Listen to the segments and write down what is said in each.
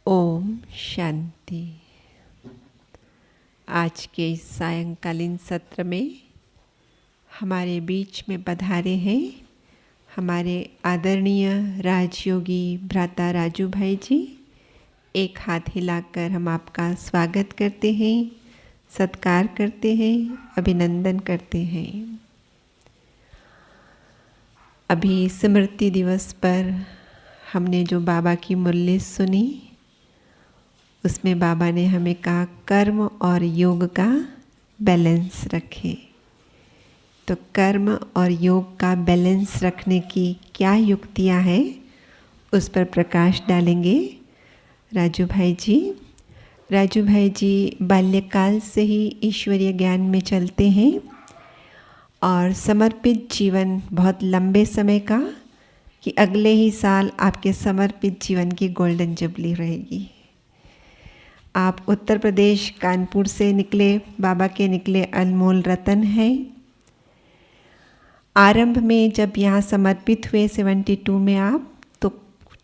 ओम शांति। आज के इस सायंकालीन सत्र में हमारे बीच में पधारे हैं हमारे आदरणीय राजयोगी भ्राता राजू भाई जी। एक हाथ हिलाकर हम आपका स्वागत करते हैं, सत्कार करते हैं, अभिनंदन करते हैं। अभी स्मृति दिवस पर हमने जो बाबा की मुरली सुनी, उसमें बाबा ने हमें कहा कर्म और योग का बैलेंस रखें। तो कर्म और योग का बैलेंस रखने की क्या युक्तियां हैं, उस पर प्रकाश डालेंगे राजू भाई जी। राजू भाई जी बाल्यकाल से ही ईश्वरीय ज्ञान में चलते हैं और समर्पित जीवन बहुत लंबे समय का, कि अगले ही साल आपके समर्पित जीवन की गोल्डन जुबली रहेगी। आप उत्तर प्रदेश कानपुर से निकले, बाबा के निकले अनमोल रतन हैं। आरंभ में जब यहाँ समर्पित हुए 72 में आप, तो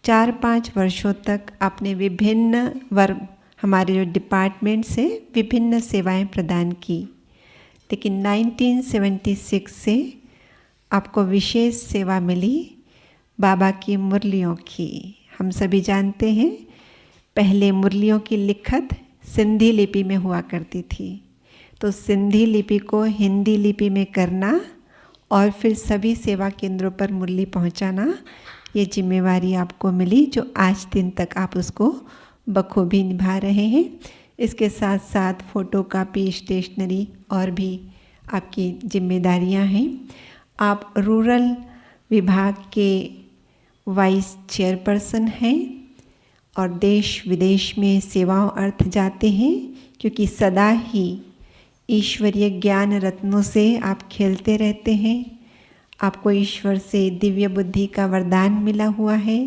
4-5 वर्षों तक आपने विभिन्न वर्ग, हमारे जो डिपार्टमेंट से विभिन्न सेवाएं प्रदान की। लेकिन 1976 से आपको विशेष सेवा मिली बाबा की मुरलियों की। हम सभी जानते हैं पहले मुरलियों की लिखत सिंधी लिपि में हुआ करती थी, तो सिंधी लिपि को हिंदी लिपि में करना और फिर सभी सेवा केंद्रों पर मुरली पहुंचाना, ये जिम्मेवारी आपको मिली, जो आज दिन तक आप उसको बखूबी निभा रहे हैं। इसके साथ साथ फ़ोटो कापी, स्टेशनरी और भी आपकी जिम्मेदारियां हैं। आप रूरल विभाग के वाइस चेयरपर्सन हैं और देश विदेश में सेवाओं अर्थ जाते हैं, क्योंकि सदा ही ईश्वरीय ज्ञान रत्नों से आप खेलते रहते हैं। आपको ईश्वर से दिव्य बुद्धि का वरदान मिला हुआ है,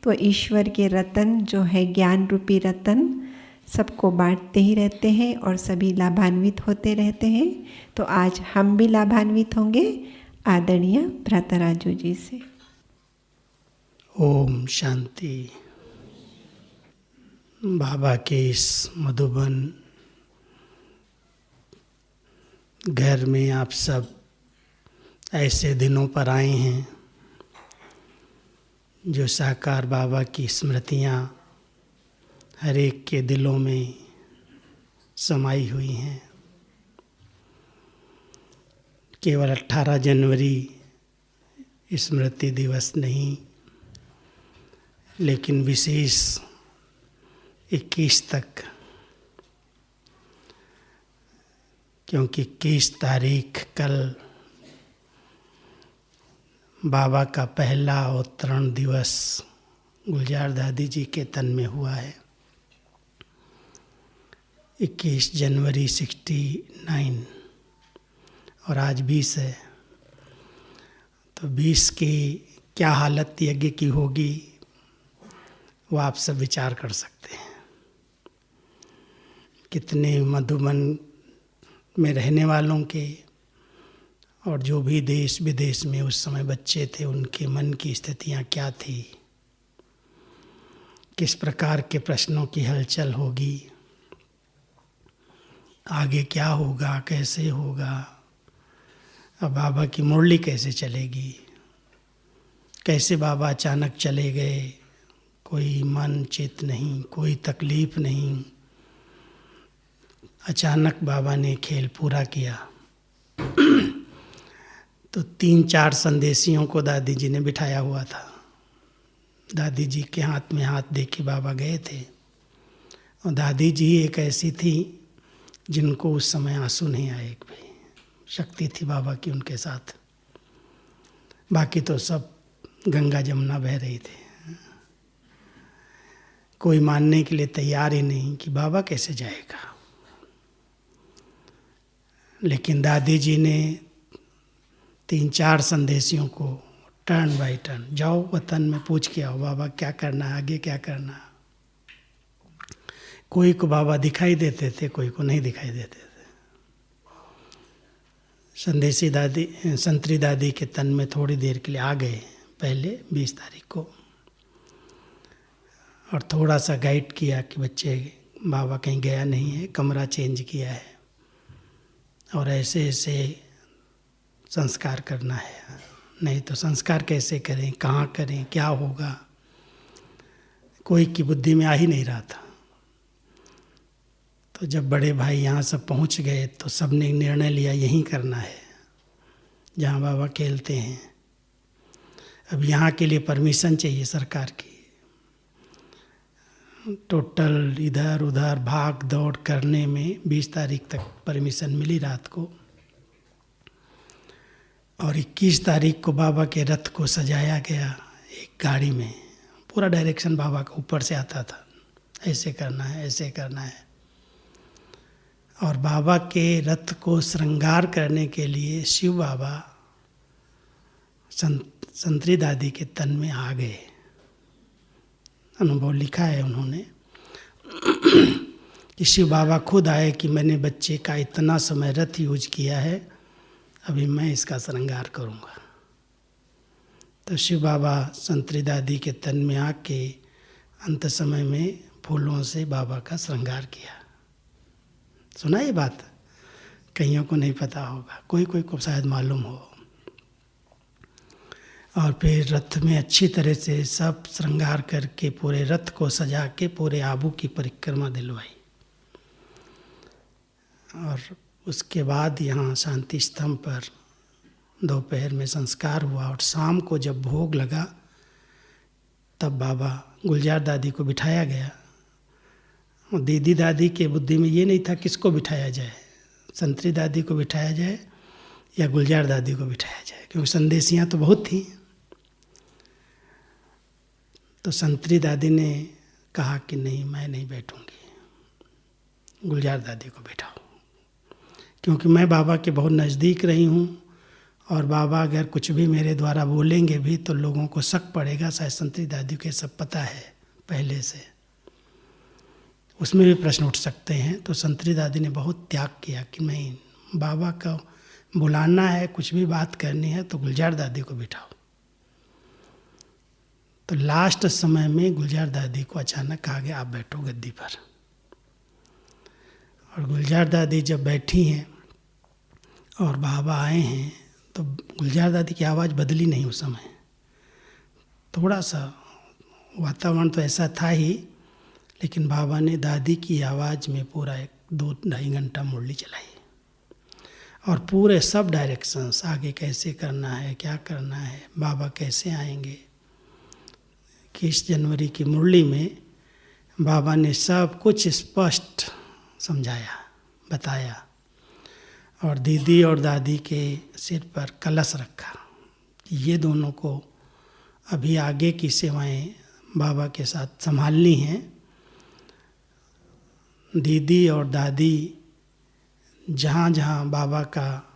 तो ईश्वर के रतन जो है ज्ञान रूपी रतन, सबको बांटते ही रहते हैं और सभी लाभान्वित होते रहते हैं। तो आज हम भी लाभान्वित होंगे आदरणीय भ्राता राजू जी से। ओम शांति। बाबा के इस मधुबन घर में आप सब ऐसे दिनों पर आए हैं जो साकार बाबा की स्मृतियाँ हर एक के दिलों में समाई हुई हैं। केवल 18 जनवरी स्मृति दिवस नहीं, लेकिन विशेष 21 तक, क्योंकि 21 तारीख कल बाबा का पहला अवतरण दिवस गुलजार दादी जी के तन में हुआ है। 21 जनवरी 69 और आज 20 है, तो 20 की क्या हालत यज्ञ की होगी वो आप सब विचार कर सकते हैं। कितने मधुबन में रहने वालों के और जो भी देश विदेश में उस समय बच्चे थे, उनके मन की स्थितियाँ क्या थी, किस प्रकार के प्रश्नों की हलचल होगी, आगे क्या होगा, कैसे होगा, अब बाबा की मुरली कैसे चलेगी, कैसे बाबा अचानक चले गए, कोई मन चित नहीं, कोई तकलीफ नहीं, अचानक बाबा ने खेल पूरा किया। तो 3-4 संदेशियों को दादी जी ने बिठाया हुआ था। दादी जी के हाथ में हाथ दे के बाबा गए थे, और दादी जी एक ऐसी थी जिनको उस समय आंसू नहीं आए एक भी। शक्ति थी बाबा की उनके साथ। बाकी तो सब गंगा जमुना बह रही थी, कोई मानने के लिए तैयार ही नहीं कि बाबा कैसे जाएगा। लेकिन दादी जी ने 3-4 संदेशियों को टर्न बाय टर्न, जाओ वतन में पूछ के आओ बाबा क्या करना है, आगे क्या करना है। कोई को बाबा दिखाई देते थे, कोई को नहीं दिखाई देते थे। संदेशी दादी, संतरी दादी के तन में थोड़ी देर के लिए आ गए पहले 20 तारीख को, और थोड़ा सा गाइड किया कि बच्चे बाबा कहीं गया नहीं है, कमरा चेंज किया है और ऐसे ऐसे संस्कार करना है, नहीं तो संस्कार कैसे करें, कहाँ करें, क्या होगा, कोई की बुद्धि में आ ही नहीं रहा था। तो जब बड़े भाई यहाँ सब पहुँच गए तो सबने निर्णय लिया यहीं करना है जहाँ बाबा खेलते हैं। अब यहाँ के लिए परमिशन चाहिए सरकार की। टोटल इधर उधर भाग दौड़ करने में 20 तारीख तक परमिशन मिली रात को, और 21 तारीख को बाबा के रथ को सजाया गया एक गाड़ी में। पूरा डायरेक्शन बाबा के ऊपर से आता था, ऐसे करना है, ऐसे करना है। और बाबा के रथ को श्रृंगार करने के लिए शिव बाबा संतरी दादी के तन में आ गए। अनुभव लिखा है उन्होंने कि शिव बाबा खुद आए कि मैंने बच्चे का इतना समय रथ यूज किया है, अभी मैं इसका श्रृंगार करूँगा। तो शिव बाबा संतरी दादी के तन में आके अंत समय में फूलों से बाबा का श्रृंगार किया। सुना ये बात? कईयों को नहीं पता होगा, कोई कोई को शायद मालूम हो। और फिर रथ में अच्छी तरह से सब श्रृंगार करके पूरे रथ को सजा के पूरे आबू की परिक्रमा दिलवाई। और उसके बाद यहाँ शांति स्तंभ पर दोपहर में संस्कार हुआ और शाम को जब भोग लगा तब बाबा गुलजार दादी को बिठाया गया। और दीदी दादी के बुद्धि में ये नहीं था किसको बिठाया जाए, संतरी दादी को बिठाया जाए या गुलजार दादी को बिठाया जाए, क्योंकि संदेशियाँ तो बहुत थी। तो संतरी दादी ने कहा कि नहीं, मैं नहीं बैठूंगी, गुलजार दादी को बैठाओ, क्योंकि मैं बाबा के बहुत नज़दीक रही हूँ और बाबा अगर कुछ भी मेरे द्वारा बोलेंगे भी तो लोगों को शक पड़ेगा, शायद संतरी दादी को ये सब पता है पहले से, उसमें भी प्रश्न उठ सकते हैं। तो संतरी दादी ने बहुत त्याग किया कि नहीं, बाबा का बुलाना है, कुछ भी बात करनी है तो गुलजार दादी को बिठाओ। तो लास्ट समय में गुलजार दादी को अचानक कहा गया आप बैठो गद्दी पर। और गुलजार दादी जब बैठी हैं और बाबा आए हैं तो गुलजार दादी की आवाज़ बदली नहीं उस समय। थोड़ा सा वातावरण तो ऐसा था ही, लेकिन बाबा ने दादी की आवाज़ में पूरा 2-2.5 घंटा मुरली चलाई और पूरे सब डायरेक्शंस, आगे कैसे करना है, क्या करना है, बाबा कैसे आएंगे। 21 जनवरी की मुरली में बाबा ने सब कुछ स्पष्ट समझाया, बताया। और दीदी और दादी के सिर पर कलश रखा। ये दोनों को अभी आगे की सेवाएं बाबा के साथ संभालनी हैं। दीदी और दादी जहाँ जहाँ बाबा का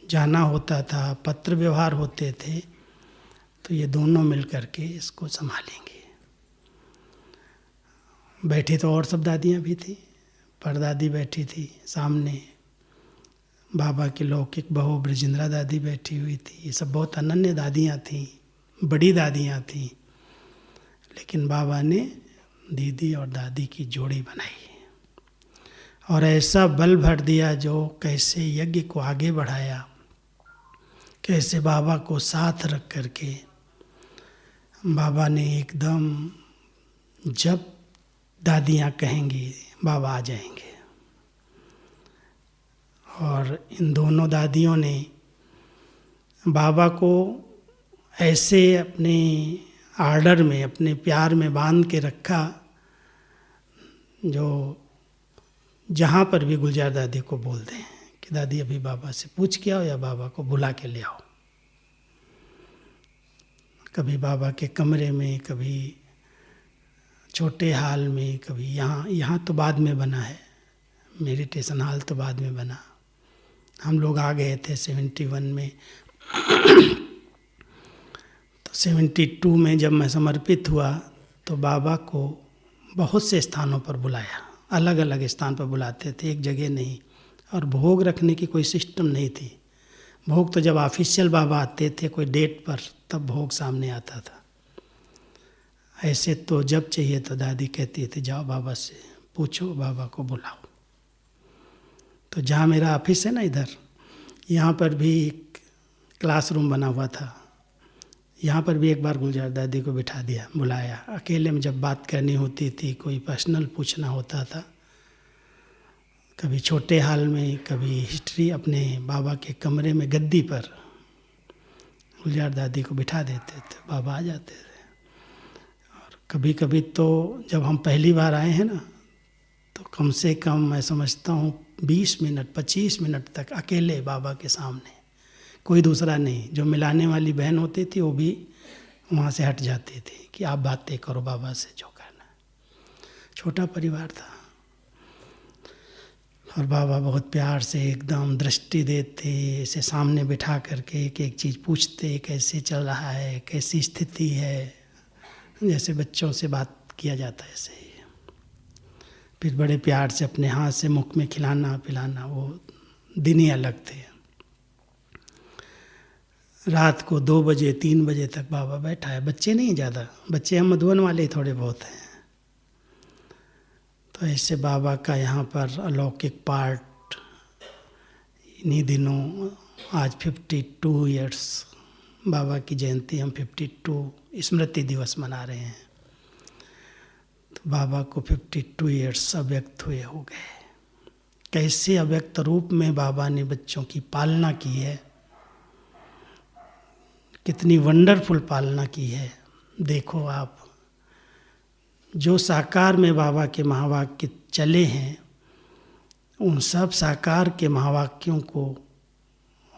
जाना होता था, पत्र व्यवहार होते थे, तो ये दोनों मिल कर के इसको संभालेंगे। बैठी तो और सब दादियाँ भी थी, परदादी बैठी थी सामने, बाबा की लौकिक बहू ब्रजेंद्रा दादी बैठी हुई थी। ये सब बहुत अनन्य दादियाँ थीं, बड़ी दादियाँ थीं, लेकिन बाबा ने दीदी और दादी की जोड़ी बनाई और ऐसा बल भर दिया जो कैसे यज्ञ को आगे बढ़ाया, कैसे बाबा को साथ रख करके बाबा ने एकदम जब दादियाँ कहेंगी बाबा आ जाएंगे। और इन दोनों दादियों ने बाबा को ऐसे अपने आर्डर में, अपने प्यार में बांध के रखा, जो जहाँ पर भी गुलजार दादी को बोलते हैं कि दादी अभी बाबा से पूछ के आओ या बाबा को बुला के ले आओ। कभी बाबा के कमरे में, कभी छोटे हॉल में, कभी यहाँ तो बाद में बना है, मेडिटेशन हॉल तो बाद में बना। हम लोग आ गए थे 71 में तो 72 में जब मैं समर्पित हुआ तो बाबा को बहुत से स्थानों पर बुलाया, अलग अलग स्थान पर बुलाते थे, एक जगह नहीं। और भोग रखने की कोई सिस्टम नहीं थी। भोग तो जब ऑफिशियल बाबा आते थे कोई डेट पर, तब भोग सामने आता था। ऐसे तो जब चाहिए तो दादी कहती थी जाओ बाबा से पूछो, बाबा को बुलाओ। तो जहाँ मेरा ऑफिस है ना इधर, यहाँ पर भी एक क्लासरूम बना हुआ था। यहाँ पर भी एक बार गुलजार दादी को बिठा दिया, बुलाया। अकेले में जब बात करनी होती थी, कोई पर्सनल पूछना होता था, कभी छोटे हाल में, कभी हिस्ट्री, अपने बाबा के कमरे में गद्दी पर गुलजार दादी को बिठा देते थे, बाबा आ जाते थे। और कभी कभी तो जब हम पहली बार आए हैं ना, तो कम से कम मैं समझता हूँ 20 मिनट 25 मिनट तक अकेले बाबा के सामने, कोई दूसरा नहीं। जो मिलाने वाली बहन होती थी वो भी वहाँ से हट जाती थी कि आप बातें करो बाबा से जो करना। छोटा परिवार था और बाबा बहुत प्यार से एकदम दृष्टि देते, ऐसे सामने बिठा करके एक एक चीज़ पूछते, कैसे चल रहा है, कैसी स्थिति है, जैसे बच्चों से बात किया जाता है ऐसे ही। फिर बड़े प्यार से अपने हाथ से मुख में खिलाना पिलाना, वो दिन ही अलग थे। रात को 2 बजे 3 बजे तक बाबा बैठा है। बच्चे नहीं ज़्यादा, बच्चे हम मधुबन वाले थोड़े बहुत हैं। तो ऐसे बाबा का यहाँ पर अलौकिक पार्ट इन्हीं दिनों, आज 52 ईयर्स बाबा की जयंती, हम 52 स्मृति दिवस मना रहे हैं। तो बाबा को 52 ईयर्स अव्यक्त हुए हो गए। कैसे अव्यक्त रूप में बाबा ने बच्चों की पालना की है, कितनी वंडरफुल पालना की है। देखो आप, जो साकार में बाबा के महावाक्य चले हैं, उन सब साकार के महावाक्यों को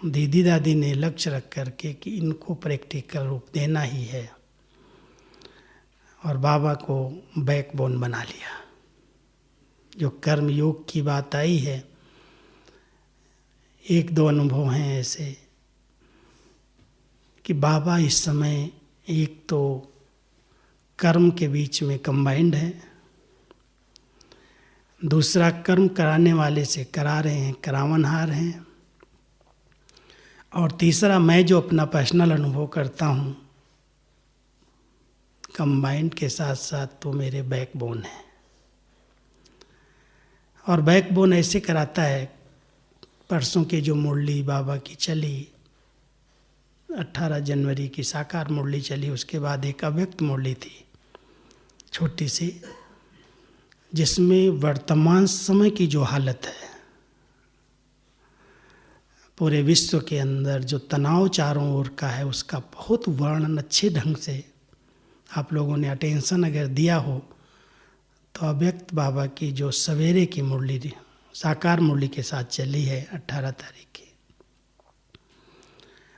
दीदी दादी ने लक्ष्य रख करके कि इनको प्रैक्टिकल रूप देना ही है, और बाबा को बैकबोन बना लिया। जो कर्म योग की बात आई है, 1-2 अनुभव हैं ऐसे कि बाबा इस समय एक तो कर्म के बीच में कंबाइंड है, दूसरा कर्म कराने वाले से करा रहे हैं, करावनहार हैं, और तीसरा मैं जो अपना पर्सनल अनुभव करता हूँ कंबाइंड के साथ साथ तो मेरे बैकबोन है। और बैकबोन ऐसे कराता है, परसों की जो मुरली बाबा की चली, 18 जनवरी की साकार मुरली चली, उसके बाद एक अव्यक्त मुरली थी छोटी सी, जिसमें वर्तमान समय की जो हालत है, पूरे विश्व के अंदर जो तनाव चारों ओर का है, उसका बहुत वर्णन अच्छे ढंग से आप लोगों ने अटेंशन अगर दिया हो तो अव्यक्त बाबा की जो सवेरे की मुरली साकार मुरली के साथ चली है 18 तारीख की,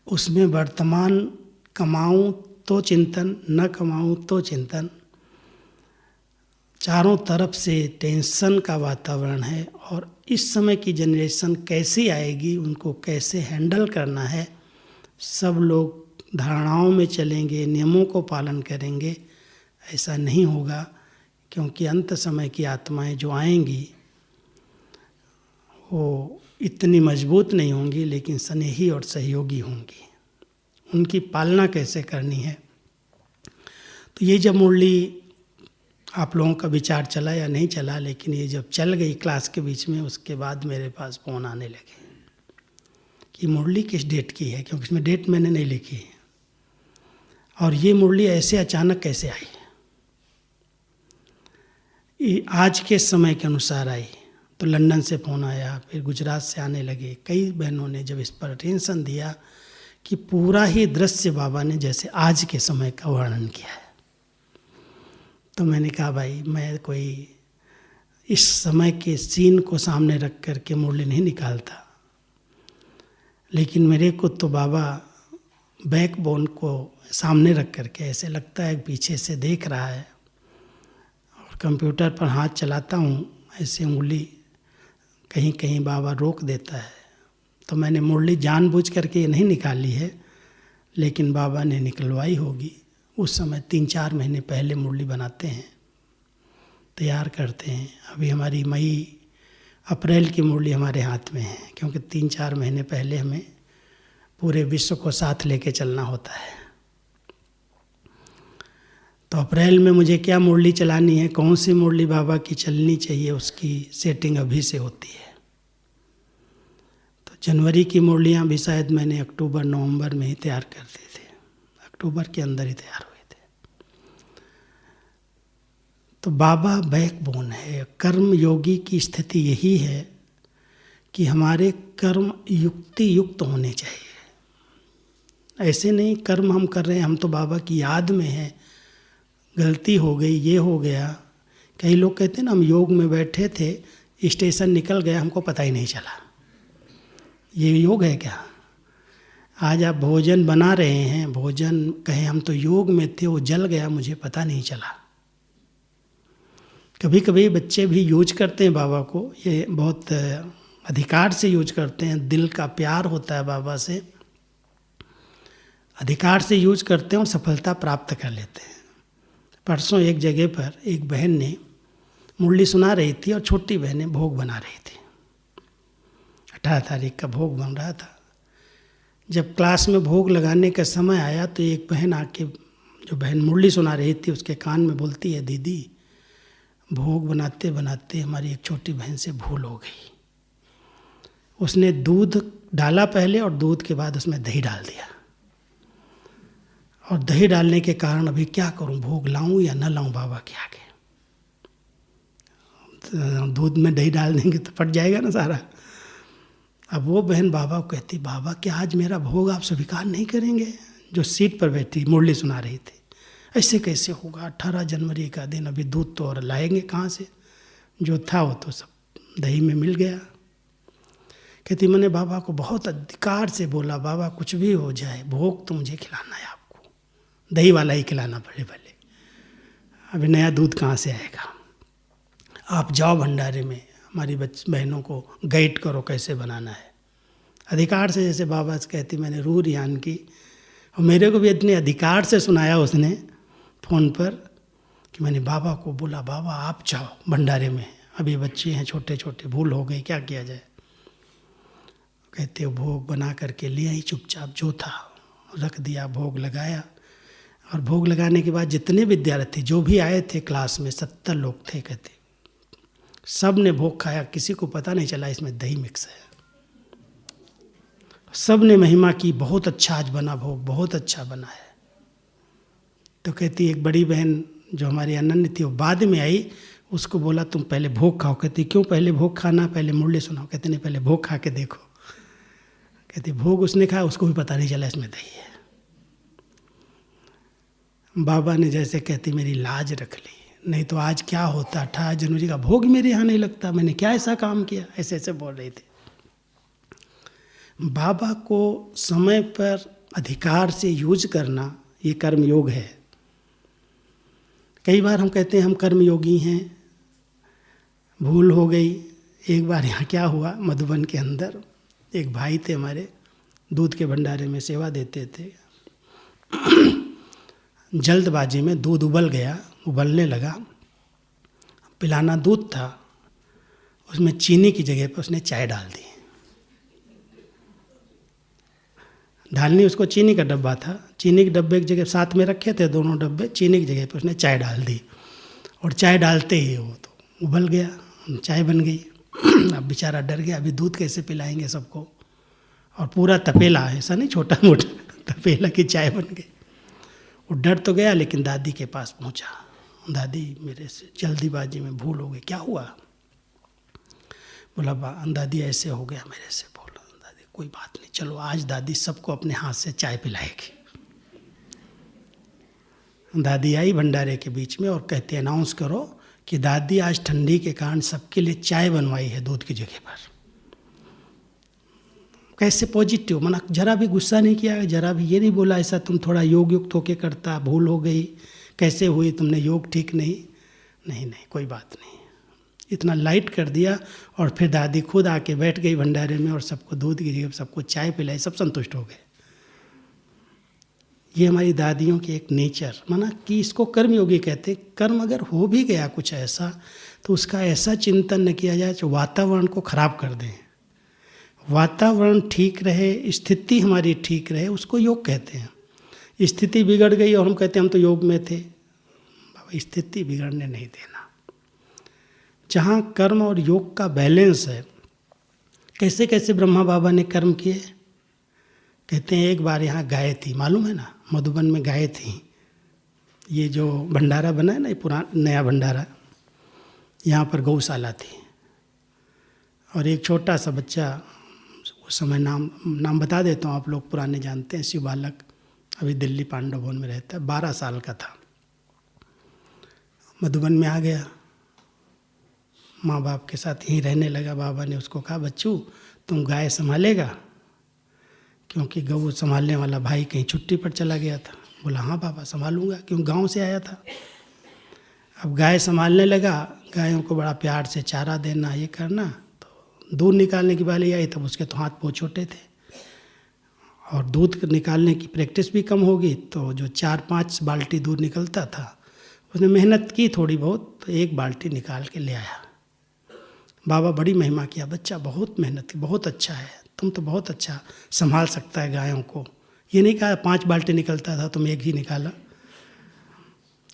उसमें वर्तमान कमाऊं तो चिंतन, न कमाऊं तो चिंतन, चारों तरफ से टेंशन का वातावरण है। और इस समय की जनरेशन कैसी आएगी, उनको कैसे हैंडल करना है, सब लोग धारणाओं में चलेंगे, नियमों को पालन करेंगे, ऐसा नहीं होगा। क्योंकि अंत समय की आत्माएं जो आएंगी वो इतनी मजबूत नहीं होंगी, लेकिन स्नेही और सहयोगी होंगी। उनकी पालना कैसे करनी है। तो ये जब मुरली आप लोगों का विचार चला या नहीं चला, लेकिन ये जब चल गई क्लास के बीच में, उसके बाद मेरे पास फ़ोन आने लगे कि मुरली किस डेट की है, क्योंकि इसमें डेट मैंने नहीं लिखी और ये मुरली ऐसे अचानक कैसे आई, आज के समय के अनुसार आई। तो लंदन से फ़ोन आया, फिर गुजरात से आने लगे। कई बहनों ने जब इस पर अटेंशन दिया कि पूरा ही दृश्य बाबा ने जैसे आज के समय का वर्णन किया है, तो मैंने कहा भाई मैं कोई इस समय के सीन को सामने रख कर के मुरली नहीं निकालता, लेकिन मेरे को तो बाबा बैकबोन को सामने रख कर के ऐसे लगता है पीछे से देख रहा है, और कंप्यूटर पर हाथ चलाता हूँ, ऐसे उंगली कहीं कहीं बाबा रोक देता है। तो मैंने मुरली जानबूझ करके ये नहीं निकाली है, लेकिन बाबा ने निकलवाई होगी। उस समय 3-4 महीने पहले मुरली बनाते हैं, तैयार करते हैं। अभी हमारी मई अप्रैल की मुरली हमारे हाथ में है, क्योंकि 3-4 महीने पहले हमें पूरे विश्व को साथ लेके चलना होता है। तो अप्रैल में मुझे क्या मुरली चलानी है, कौन सी मुरली बाबा की चलनी चाहिए, उसकी सेटिंग अभी से होती है। तो जनवरी की मुरलियाँ भी शायद मैंने अक्टूबर नवंबर में ही तैयार कर दी थी, अक्टूबर के अंदर ही तैयार हुए थे। तो बाबा बैकबोन है। कर्म योगी की स्थिति यही है कि हमारे कर्म युक्ति युक्त होने चाहिए। ऐसे नहीं कर्म हम कर रहे हैं, हम तो बाबा की याद में हैं, गलती हो गई, ये हो गया। कई लोग कहते हैं ना, हम योग में बैठे थे, स्टेशन निकल गया, हमको पता ही नहीं चला। ये योग है क्या? आज आप भोजन बना रहे हैं, भोजन कहें हम तो योग में थे, वो जल गया, मुझे पता नहीं चला। कभी कभी बच्चे भी यूज करते हैं बाबा को, ये बहुत अधिकार से यूज करते हैं, दिल का प्यार होता है बाबा से, अधिकार से यूज करते हैं और सफलता प्राप्त कर लेते हैं। परसों एक जगह पर एक बहन ने मुरली सुना रही थी और छोटी बहनें भोग बना रही थी। 18 तारीख का भोग बन रहा था। जब क्लास में भोग लगाने का समय आया तो एक बहन आके, जो बहन मुरली सुना रही थी, उसके कान में बोलती है, दीदी भोग बनाते बनाते हमारी एक छोटी बहन से भूल हो गई। उसने दूध डाला पहले और दूध के बाद उसमें दही डाल दिया, और दही डालने के कारण अभी क्या करूं, भोग लाऊं या न लाऊं बाबा के आगे। तो दूध में दही डाल देंगे तो फट जाएगा ना सारा। अब वो बहन बाबा को कहती, बाबा क्या आज मेरा भोग आप स्वीकार नहीं करेंगे? जो सीट पर बैठी मुरली सुना रही थी, ऐसे कैसे होगा, 18 जनवरी का दिन, अभी दूध तो और लाएंगे कहाँ से? जो था वो तो सब दही में मिल गया। कहती मैंने बाबा को बहुत अधिकार से बोला, बाबा कुछ भी हो जाए, भोग तो मुझे खिलाना है, आपको दही वाला ही खिलाना पड़े भले, अभी नया दूध कहाँ से आएगा? आप जाओ भंडारे में, हमारी बहनों को गाइड करो कैसे बनाना है। अधिकार से, जैसे बाबा से कहती, मैंने रूह रियान की, और मेरे को भी इतने अधिकार से सुनाया उसने फ़ोन पर कि मैंने बाबा को बोला, बाबा आप जाओ भंडारे में, अभी बच्चे हैं छोटे छोटे, भूल हो गई, क्या किया जाए? कहते हो भोग बना करके ले आई, चुपचाप जो था रख दिया, भोग लगाया। और भोग लगाने के बाद जितने विद्यार्थी जो भी आए थे क्लास में, 70 लोग थे, कहते सब ने भोग खाया, किसी को पता नहीं चला इसमें दही मिक्स है। सब ने महिमा की, बहुत अच्छा आज बना भोग, बहुत अच्छा बना है। तो कहती एक बड़ी बहन जो हमारी अनन्य थी, वो बाद में आई, उसको बोला तुम पहले भोग खाओ। कहती क्यों पहले भोग खाना, पहले मुरली सुनाओ? कहते नहीं, पहले भोग खा के देखो। कहती भोग उसने खाया, उसको भी पता नहीं चला इसमें दही है। बाबा ने जैसे कहती मेरी लाज रख ली, नहीं तो आज क्या होता, 18 जनवरी का भोग मेरे यहाँ नहीं लगता, मैंने क्या ऐसा काम किया, ऐसे ऐसे बोल रही थी। बाबा को समय पर अधिकार से यूज करना, ये कर्म योग है। कई बार हम कहते हैं हम कर्म योगी हैं, भूल हो गई। एक बार यहाँ क्या हुआ, मधुबन के अंदर एक भाई थे हमारे, दूध के भंडारे में सेवा देते थे। जल्दबाजी में दूध उबल गया, उबलने लगा, पिलाना दूध था, उसमें चीनी की जगह पर उसने चाय डाल दी। डालनी उसको चीनी का डब्बा था, चीनी के डब्बे की जगह साथ में रखे थे दोनों डब्बे, चीनी की जगह पर उसने चाय डाल दी, और चाय डालते ही वो तो उबल गया, चाय बन गई। अब बेचारा डर गया, अभी दूध कैसे पिलाएंगे सबको, और पूरा तपेला, ऐसा नहीं छोटा मोटा तपेला की चाय बन गई। वो डर तो गया, लेकिन दादी के पास पहुंचा, दादी मेरे से जल्दीबाजी में भूल हो गई, क्या हुआ? बोला दादी ऐसे हो गया मेरे से। बोला दादी कोई बात नहीं, चलो आज दादी सबको अपने हाथ से चाय पिलाएगी। दादी आई भंडारे के बीच में और कहते अनाउंस करो कि दादी आज ठंडी के कारण सबके लिए चाय बनवाई है दूध की जगह पर। कैसे पॉजिटिव, मना जरा भी गुस्सा नहीं किया, जरा भी ये नहीं बोला ऐसा तुम थोड़ा योग युक्त होके करता, भूल हो गई, कैसे हुई, तुमने योग ठीक नहीं, नहीं कोई बात नहीं, इतना लाइट कर दिया। और फिर दादी खुद आके बैठ गई भंडारे में और सबको दूध की जगह सबको चाय पिलाई, सब संतुष्ट हो गए। ये हमारी दादियों की एक नेचर, माना कि इसको कर्मयोगी कहते। कर्म अगर हो भी गया कुछ ऐसा, तो उसका ऐसा चिंतन न किया जाए जो वातावरण को खराब कर दें। वातावरण ठीक रहे, स्थिति हमारी ठीक रहे, उसको योग कहते हैं। स्थिति बिगड़ गई और हम कहते हैं हम तो योग में थे, स्थिति बिगड़ने नहीं देना। जहाँ कर्म और योग का बैलेंस है, कैसे कैसे ब्रह्मा बाबा ने कर्म किए। कहते हैं एक बार यहाँ गाय थी, मालूम है ना, मधुबन में गाय थी। ये जो भंडारा बना है ना, ये पुराना नया भंडारा, यहाँ पर गौशाला थी। और एक छोटा सा बच्चा, उस समय नाम बता देता हूँ, आप लोग पुराने जानते हैं, शिव बालक, अभी दिल्ली पांडव भवन में रहता है, 12 साल का था। मधुबन में आ गया, माँ बाप के साथ यहीं रहने लगा। बाबा ने उसको कहा, बच्चू तुम गाय संभालेगा, क्योंकि गऊ संभालने वाला भाई कहीं छुट्टी पर चला गया था। बोला हाँ बाबा संभालूंगा, क्यों गांव से आया था। अब गाय संभालने लगा, गायों को बड़ा प्यार से चारा देना, ये करना। तो दूध निकालने की बारी आई, तब उसके तो हाथ बहुत छोटे थे, और दूध निकालने की प्रैक्टिस भी कम होगी, तो जो 4-5 बाल्टी दूध निकलता था, उसने मेहनत की थोड़ी बहुत, तो 1 बाल्टी निकाल के ले आया। बाबा बड़ी महिमा किया, बच्चा बहुत मेहनत की, बहुत अच्छा है, तुम तो बहुत अच्छा संभाल सकता है गायों को। ये नहीं कहा 5 बाल्टी निकलता था तुम 1 ही निकाला,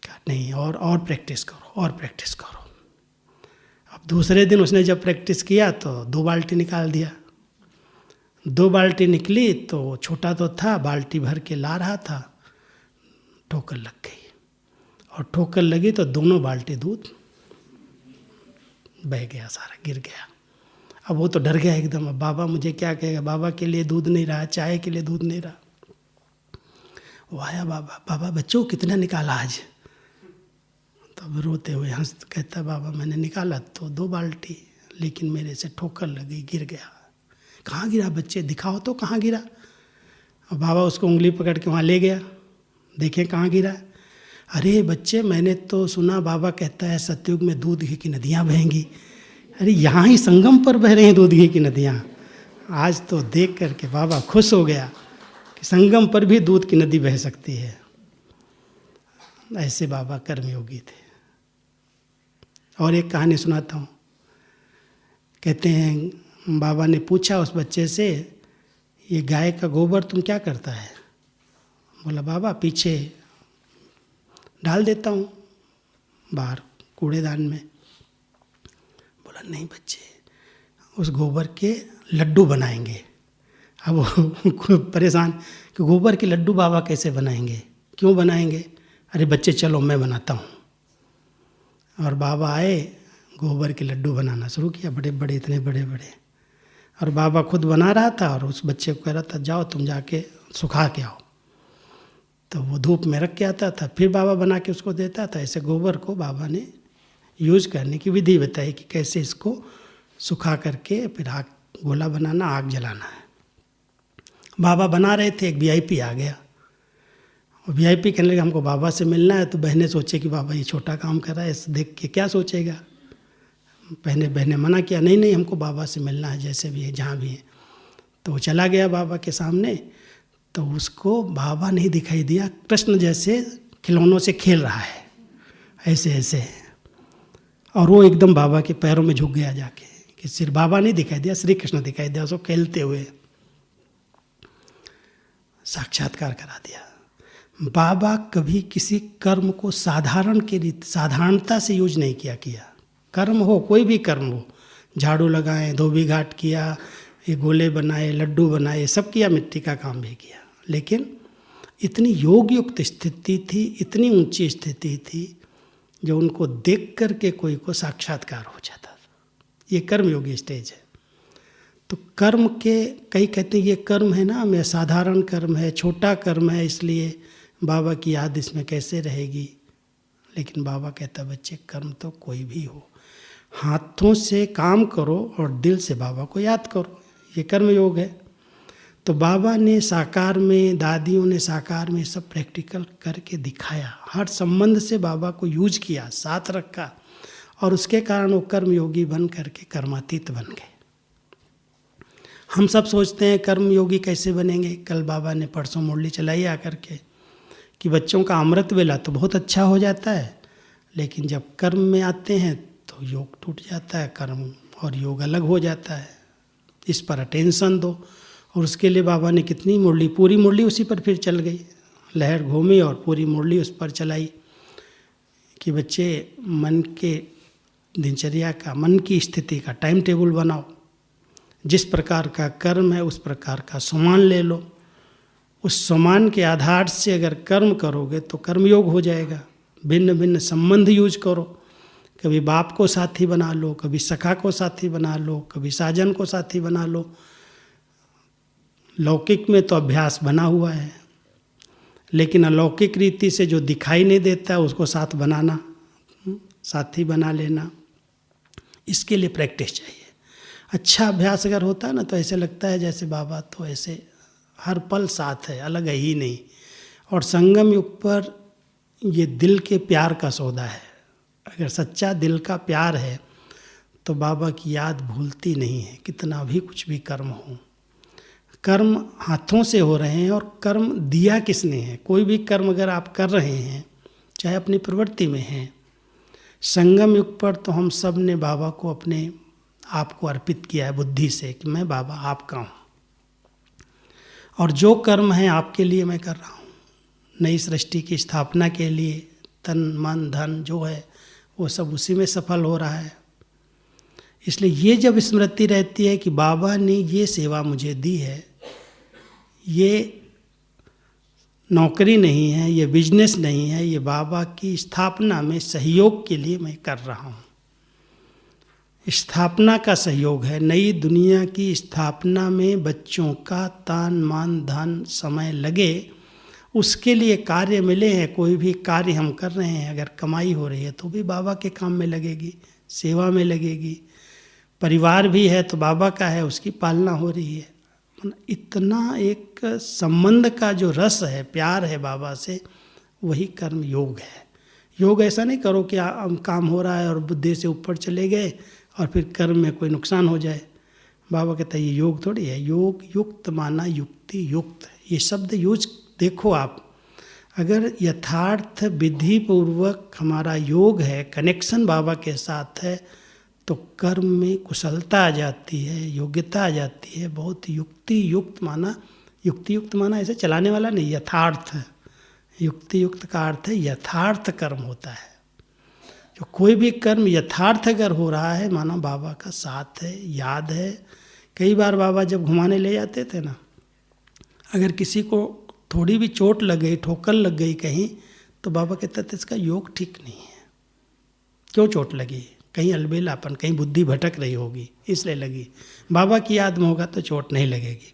कहा नहीं, और प्रैक्टिस करो, और प्रैक्टिस करो। अब दूसरे दिन उसने जब प्रैक्टिस किया तो 2 बाल्टी निकाल दिया। 2 बाल्टी निकली तो छोटा तो था, बाल्टी भर के ला रहा था, ठोकर लग गई, और ठोकर लगी तो दोनों बाल्टी दूध बह गया, सारा गिर गया। अब वो तो डर गया एकदम, अब बाबा मुझे क्या कहेगा, बाबा के लिए दूध नहीं रहा, चाय के लिए दूध नहीं रहा। वो आया, बाबा बच्चों कितना निकाला आज। तब रोते हुए हंस कहता, बाबा मैंने निकाला तो 2 बाल्टी, लेकिन मेरे से ठोकर लगी, गिर गया। कहाँ गिरा बच्चे, दिखाओ तो कहाँ गिरा। और बाबा उसको उंगली पकड़ के वहाँ ले गया, देखें कहाँ गिरा। अरे बच्चे मैंने तो सुना बाबा कहता है सतयुग में दूध घी की नदियाँ बहेंगी। अरे यहाँ ही संगम पर बह रही हैं दूध घी की नदियाँ। आज तो देख करके बाबा खुश हो गया कि संगम पर भी दूध की नदी बह सकती है। ऐसे बाबा कर्मयोगी थे। और एक कहानी सुनाता हूँ। कहते हैं बाबा ने पूछा उस बच्चे से, ये गाय का गोबर तुम क्या करता है। बोला बाबा पीछे डाल देता हूँ बाहर कूड़ेदान में। बोला नहीं बच्चे, उस गोबर के लड्डू बनाएंगे। अब वो परेशान कि गोबर के लड्डू बाबा कैसे बनाएंगे, क्यों बनाएंगे। अरे बच्चे चलो मैं बनाता हूँ। और बाबा आए, गोबर के लड्डू बनाना शुरू किया, बड़े बड़े, इतने बड़े बड़े। और बाबा खुद बना रहा था और उस बच्चे को कह रहा था जाओ तुम जाके सुखा के आओ। तो वो धूप में रख के आता था, फिर बाबा बना के उसको देता था। ऐसे गोबर को बाबा ने यूज करने की विधि बताई कि कैसे इसको सुखा करके फिर आग गोला बनाना, आग जलाना है। बाबा बना रहे थे, एक वीआईपी आ गया। और वीआईपी कहने लगा हमको बाबा से मिलना है। तो बहनें सोचे कि बाबा ये छोटा काम कर रहा है, इस देख के क्या सोचेगा। बहने मना किया, नहीं नहीं हमको बाबा से मिलना है, जैसे भी है जहाँ भी है। तो वो चला गया बाबा के सामने। तो उसको बाबा नहीं दिखाई दिया, कृष्ण जैसे खिलौनों से खेल रहा है ऐसे ऐसे। और वो एकदम बाबा के पैरों में झुक गया जाके, कि सिर्फ बाबा नहीं दिखाई दिया, श्री कृष्ण दिखाई दिया उसको खेलते हुए। साक्षात्कार करा दिया। बाबा कभी किसी कर्म को साधारण के रीत साधारणता से यूज नहीं किया। कर्म हो, कोई भी कर्म हो, झाड़ू लगाएं, धोबी घाट किया, ये गोले बनाए, लड्डू बनाए, सब किया, मिट्टी का काम भी किया। लेकिन इतनी योग युक्त स्थिति थी, इतनी ऊंची स्थिति थी, जो उनको देख करके कोई को साक्षात्कार हो जाता था। ये कर्मयोगी स्टेज है। तो कर्म के कई कहते हैं ये कर्म है ना, मैं साधारण कर्म है, छोटा कर्म है, इसलिए बाबा की याद इसमें कैसे रहेगी। लेकिन बाबा कहता बच्चे कर्म तो कोई भी हो, हाथों से काम करो और दिल से बाबा को याद करो, ये कर्म योग है। तो बाबा ने साकार में, दादियों ने साकार में सब प्रैक्टिकल करके दिखाया। हर संबंध से बाबा को यूज किया, साथ रखा, और उसके कारण वो कर्मयोगी बन करके कर्मातीत बन गए। हम सब सोचते हैं कर्मयोगी कैसे बनेंगे। कल बाबा ने परसों मुरली चलाई आकर के कि बच्चों का अमृत वेला तो बहुत अच्छा हो जाता है, लेकिन जब कर्म में आते हैं तो योग टूट जाता है, कर्म और योग अलग हो जाता है। इस पर अटेंशन दो। और उसके लिए बाबा ने कितनी मुरली, पूरी मुरली उसी पर फिर चल गई, लहर घूमी और पूरी मुरली उस पर चलाई कि बच्चे मन के दिनचर्या का, मन की स्थिति का टाइम टेबल बनाओ। जिस प्रकार का कर्म है उस प्रकार का सम्मान ले लो। उस सम्मान के आधार से अगर कर्म करोगे तो कर्मयोग हो जाएगा। भिन्न भिन्न संबंध यूज करो। कभी बाप को साथी बना लो, कभी सखा को साथी बना लो, कभी साजन को साथी बना लो। लौकिक में तो अभ्यास बना हुआ है, लेकिन अलौकिक रीति से जो दिखाई नहीं देता उसको साथ बनाना, साथी बना लेना, इसके लिए प्रैक्टिस चाहिए। अच्छा अभ्यास अगर होता है ना तो ऐसे लगता है जैसे बाबा तो ऐसे हर पल साथ है, अलग है ही नहीं। और संगम युग पर ये दिल के प्यार का सौदा है। अगर सच्चा दिल का प्यार है तो बाबा की याद भूलती नहीं है, कितना भी कुछ भी कर्म हो। कर्म हाथों से हो रहे हैं और कर्म दिया किसने है। कोई भी कर्म अगर आप कर रहे हैं, चाहे अपनी प्रवृत्ति में हैं, संगम युग पर तो हम सब ने बाबा को अपने आप को अर्पित किया है बुद्धि से कि मैं बाबा आपका हूँ, और जो कर्म है आपके लिए मैं कर रहा हूँ। नई सृष्टि की स्थापना के लिए तन मन धन जो है वो सब उसी में सफल हो रहा है। इसलिए ये जब स्मृति रहती है कि बाबा ने ये सेवा मुझे दी है, ये नौकरी नहीं है, ये बिजनेस नहीं है, ये बाबा की स्थापना में सहयोग के लिए मैं कर रहा हूँ। स्थापना का सहयोग है। नई दुनिया की स्थापना में बच्चों का तान मान धन समय लगे, उसके लिए कार्य मिले हैं। कोई भी कार्य हम कर रहे हैं, अगर कमाई हो रही है तो भी बाबा के काम में लगेगी, सेवा में लगेगी। परिवार भी है तो बाबा का है, उसकी पालना हो रही है। इतना एक संबंध का जो रस है, प्यार है बाबा से, वही कर्म योग है। योग ऐसा नहीं करो कि काम हो रहा है और बुद्धि से ऊपर चले गए और फिर कर्म में कोई नुकसान हो जाए। बाबा कहता है ये योग थोड़ी है। योग युक्त माना युक्ति युक्त, ये शब्द यूज देखो आप। अगर यथार्थ विधि पूर्वक हमारा योग है, कनेक्शन बाबा के साथ है, तो कर्म में कुशलता आ जाती है, योग्यता आ जाती है। बहुत युक्ति युक्त माना, युक्ति युक्त माना ऐसे चलाने वाला नहीं, यथार्थ। युक्ति युक्त का अर्थ है यथार्थ कर्म होता है। जो कोई भी कर्म यथार्थ अगर हो रहा है, माना बाबा का साथ है, याद है। कई बार बाबा जब घुमाने ले जाते थे ना, अगर किसी को थोड़ी भी चोट लग गई, ठोकर लग गई कहीं, तो बाबा कहते थे इसका योग ठीक नहीं है। क्यों चोट लगी? कहीं अलबेलापन, कहीं बुद्धि भटक रही होगी, इसलिए लगी। बाबा की याद में होगा तो चोट नहीं लगेगी।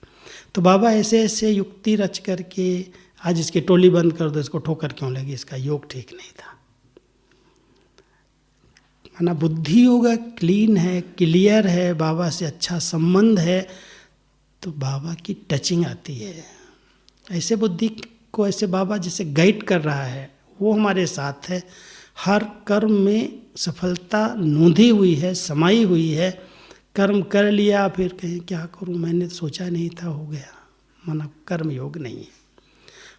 तो बाबा ऐसे ऐसे युक्ति रच करके, आज इसकी टोली बंद कर दो, इसको ठोकर क्यों लगी? इसका योग ठीक नहीं था। माना बुद्धि होगा क्लीन है, क्लियर है, बाबा से अच्छा संबंध है, तो बाबा की टचिंग आती है। ऐसे बुद्धि को ऐसे बाबा जैसे गाइड कर रहा है, वो हमारे साथ है। हर कर्म में सफलता नोंधी हुई है, समाई हुई है। कर्म कर लिया, फिर कहें क्या करूं, मैंने सोचा नहीं था, हो गया, माना कर्म योग नहीं है।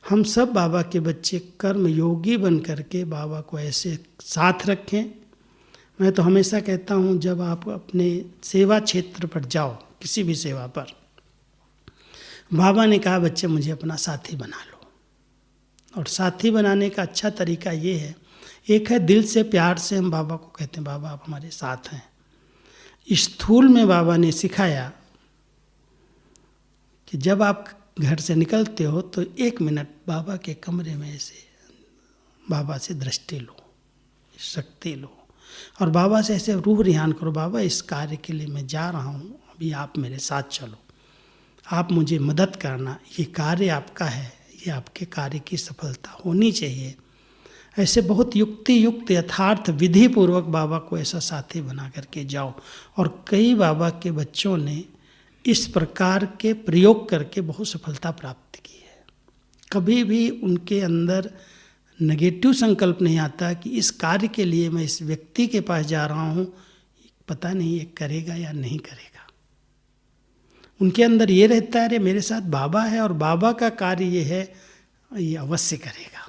हम सब बाबा के बच्चे कर्म योगी बन करके बाबा को ऐसे साथ रखें। मैं तो हमेशा कहता हूँ, जब आप अपने सेवा क्षेत्र पर जाओ, किसी भी सेवा पर, बाबा ने कहा बच्चे मुझे अपना साथी बना लो। और साथी बनाने का अच्छा तरीका ये है, एक है दिल से प्यार से हम बाबा को कहते हैं बाबा आप हमारे साथ हैं। स्थूल में बाबा ने सिखाया कि जब आप घर से निकलते हो तो 1 मिनट बाबा के कमरे में ऐसे बाबा से दृष्टि लो, शक्ति लो, और बाबा से ऐसे रूह रिहान करो, बाबा इस कार्य के लिए मैं जा रहा हूँ, अभी आप मेरे साथ चलो, आप मुझे मदद करना, ये कार्य आपका है, ये आपके कार्य की सफलता होनी चाहिए। ऐसे बहुत युक्ति युक्त यथार्थ विधि पूर्वक बाबा को ऐसा साथी बना करके जाओ। और कई बाबा के बच्चों ने इस प्रकार के प्रयोग करके बहुत सफलता प्राप्त की है। कभी भी उनके अंदर नेगेटिव संकल्प नहीं आता कि इस कार्य के लिए मैं इस व्यक्ति के पास जा रहा हूँ, पता नहीं ये करेगा या नहीं करेगा। उनके अंदर ये रहता है, अरे मेरे साथ बाबा है और बाबा का कार्य ये है, ये अवश्य करेगा।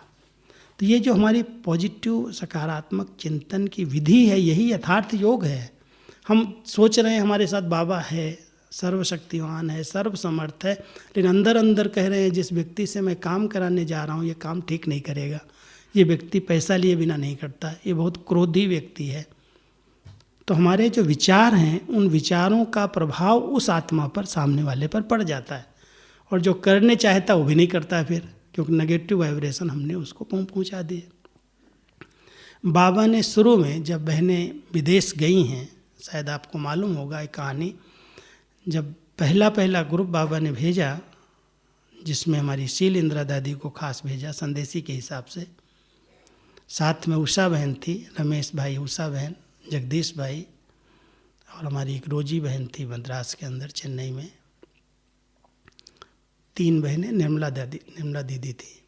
तो ये जो हमारी पॉजिटिव सकारात्मक चिंतन की विधि है, यही यथार्थ योग है। हम सोच रहे हैं हमारे साथ बाबा है, सर्वशक्तिवान है, सर्वसमर्थ है, लेकिन अंदर अंदर कह रहे हैं जिस व्यक्ति से मैं काम कराने जा रहा हूँ ये काम ठीक नहीं करेगा, ये व्यक्ति पैसा लिए बिना नहीं करता, ये बहुत क्रोधी व्यक्ति है। तो हमारे जो विचार हैं उन विचारों का प्रभाव उस आत्मा पर, सामने वाले पर पड़ जाता है, और जो करने चाहता वो भी नहीं करता फिर, क्योंकि नेगेटिव वाइब्रेशन हमने उसको पहुंचा दिए। बाबा ने शुरू में जब बहनें विदेश गई हैं, शायद आपको मालूम होगा एक कहानी, जब पहला ग्रुप बाबा ने भेजा, जिसमें हमारी शील इंदिरा दादी को खास भेजा संदेशी के हिसाब से, साथ में उषा बहन थी, रमेश भाई, उषा बहन, जगदीश भाई, और हमारी एक रोजी बहन थी मद्रास के अंदर चेन्नई में, 3 बहनें, निर्मला दीदी थी,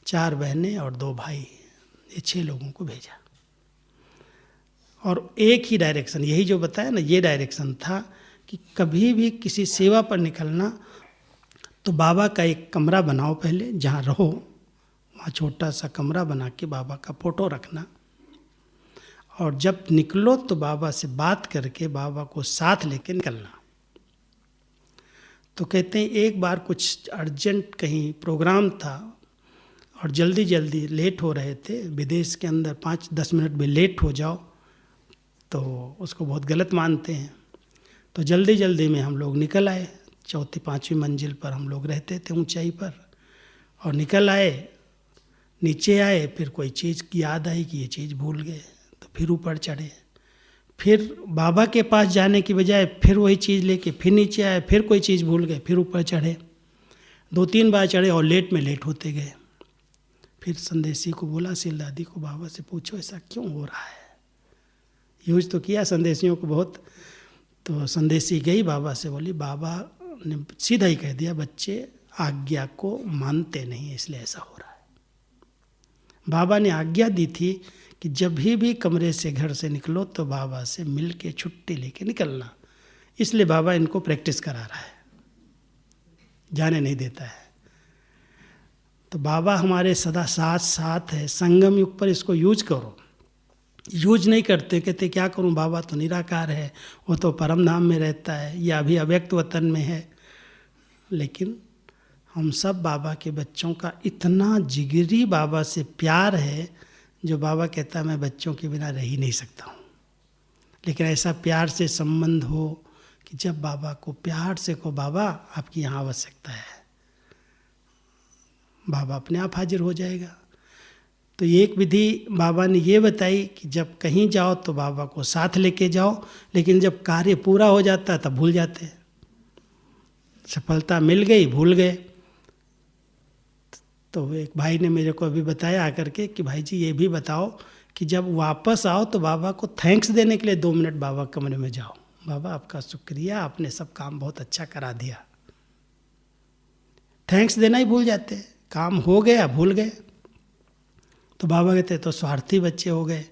4 बहनें और 2 भाई, ये 6 लोगों को भेजा। और एक ही डायरेक्शन, यही जो बताया ना, ये डायरेक्शन था कि कभी भी किसी सेवा पर निकलना तो बाबा का एक कमरा बनाओ पहले, जहाँ रहो, वहाँ छोटा सा कमरा बना के बाबा का फोटो रखना, और जब निकलो तो बाबा से बात करके बाबा को साथ लेके निकलना। तो कहते हैं एक बार कुछ अर्जेंट कहीं प्रोग्राम था और जल्दी लेट हो रहे थे, विदेश के अंदर 5-10 मिनट भी लेट हो जाओ तो उसको बहुत गलत मानते हैं। तो जल्दी में हम लोग निकल आए, 4वीं-5वीं मंजिल पर हम लोग रहते थे ऊंचाई पर, और निकल आए, नीचे आए, फिर कोई चीज़ की याद आई कि ये चीज़ भूल गए, तो फिर ऊपर चढ़े, फिर बाबा के पास जाने की बजाय फिर वही चीज़ लेके फिर नीचे आए, फिर कोई चीज़ भूल गए, फिर ऊपर चढ़े, 2-3 बार चढ़े और लेट होते गए। फिर संदेशी को बोला, शील दादी को, बाबा से पूछो ऐसा क्यों हो रहा है। यूज तो किया संदेशियों को बहुत, तो संदेशी गई बाबा से, बोली, बाबा ने सीधा ही कह दिया, बच्चे आज्ञा को मानते नहीं इसलिए ऐसा हो रहा है। बाबा ने आज्ञा दी थी कि जब भी कमरे से, घर से निकलो तो बाबा से मिल के छुट्टी लेके निकलना, इसलिए बाबा इनको प्रैक्टिस करा रहा है, जाने नहीं देता है। तो बाबा हमारे सदा साथ है, संगम युग पर इसको यूज करो। यूज नहीं करते, कहते क्या करूं, बाबा तो निराकार है, वो तो परम धाम में रहता है, या अभी अव्यक्त वतन में है। लेकिन हम सब बाबा के बच्चों का इतना जिगरी बाबा से प्यार है, जो बाबा कहता है मैं बच्चों के बिना रह ही नहीं सकता हूँ। लेकिन ऐसा प्यार से संबंध हो कि जब बाबा को प्यार से कहो, बाबा आपकी यहाँ आवश्यकता है, बाबा अपने आप हाजिर हो जाएगा। तो एक विधि बाबा ने ये बताई कि जब कहीं जाओ तो बाबा को साथ लेके जाओ, लेकिन जब कार्य पूरा हो जाता है तब भूल जाते हैं। सफलता मिल गई, भूल गए। तो एक भाई ने मेरे को अभी बताया आकर के कि भाई जी ये भी बताओ कि जब वापस आओ तो बाबा को थैंक्स देने के लिए 2 मिनट बाबा कमरे में जाओ, बाबा आपका शुक्रिया, आपने सब काम बहुत अच्छा करा दिया। थैंक्स देना ही भूल जाते हैं, काम हो गया भूल गए। तो बाबा कहते तो स्वार्थी बच्चे हो गए।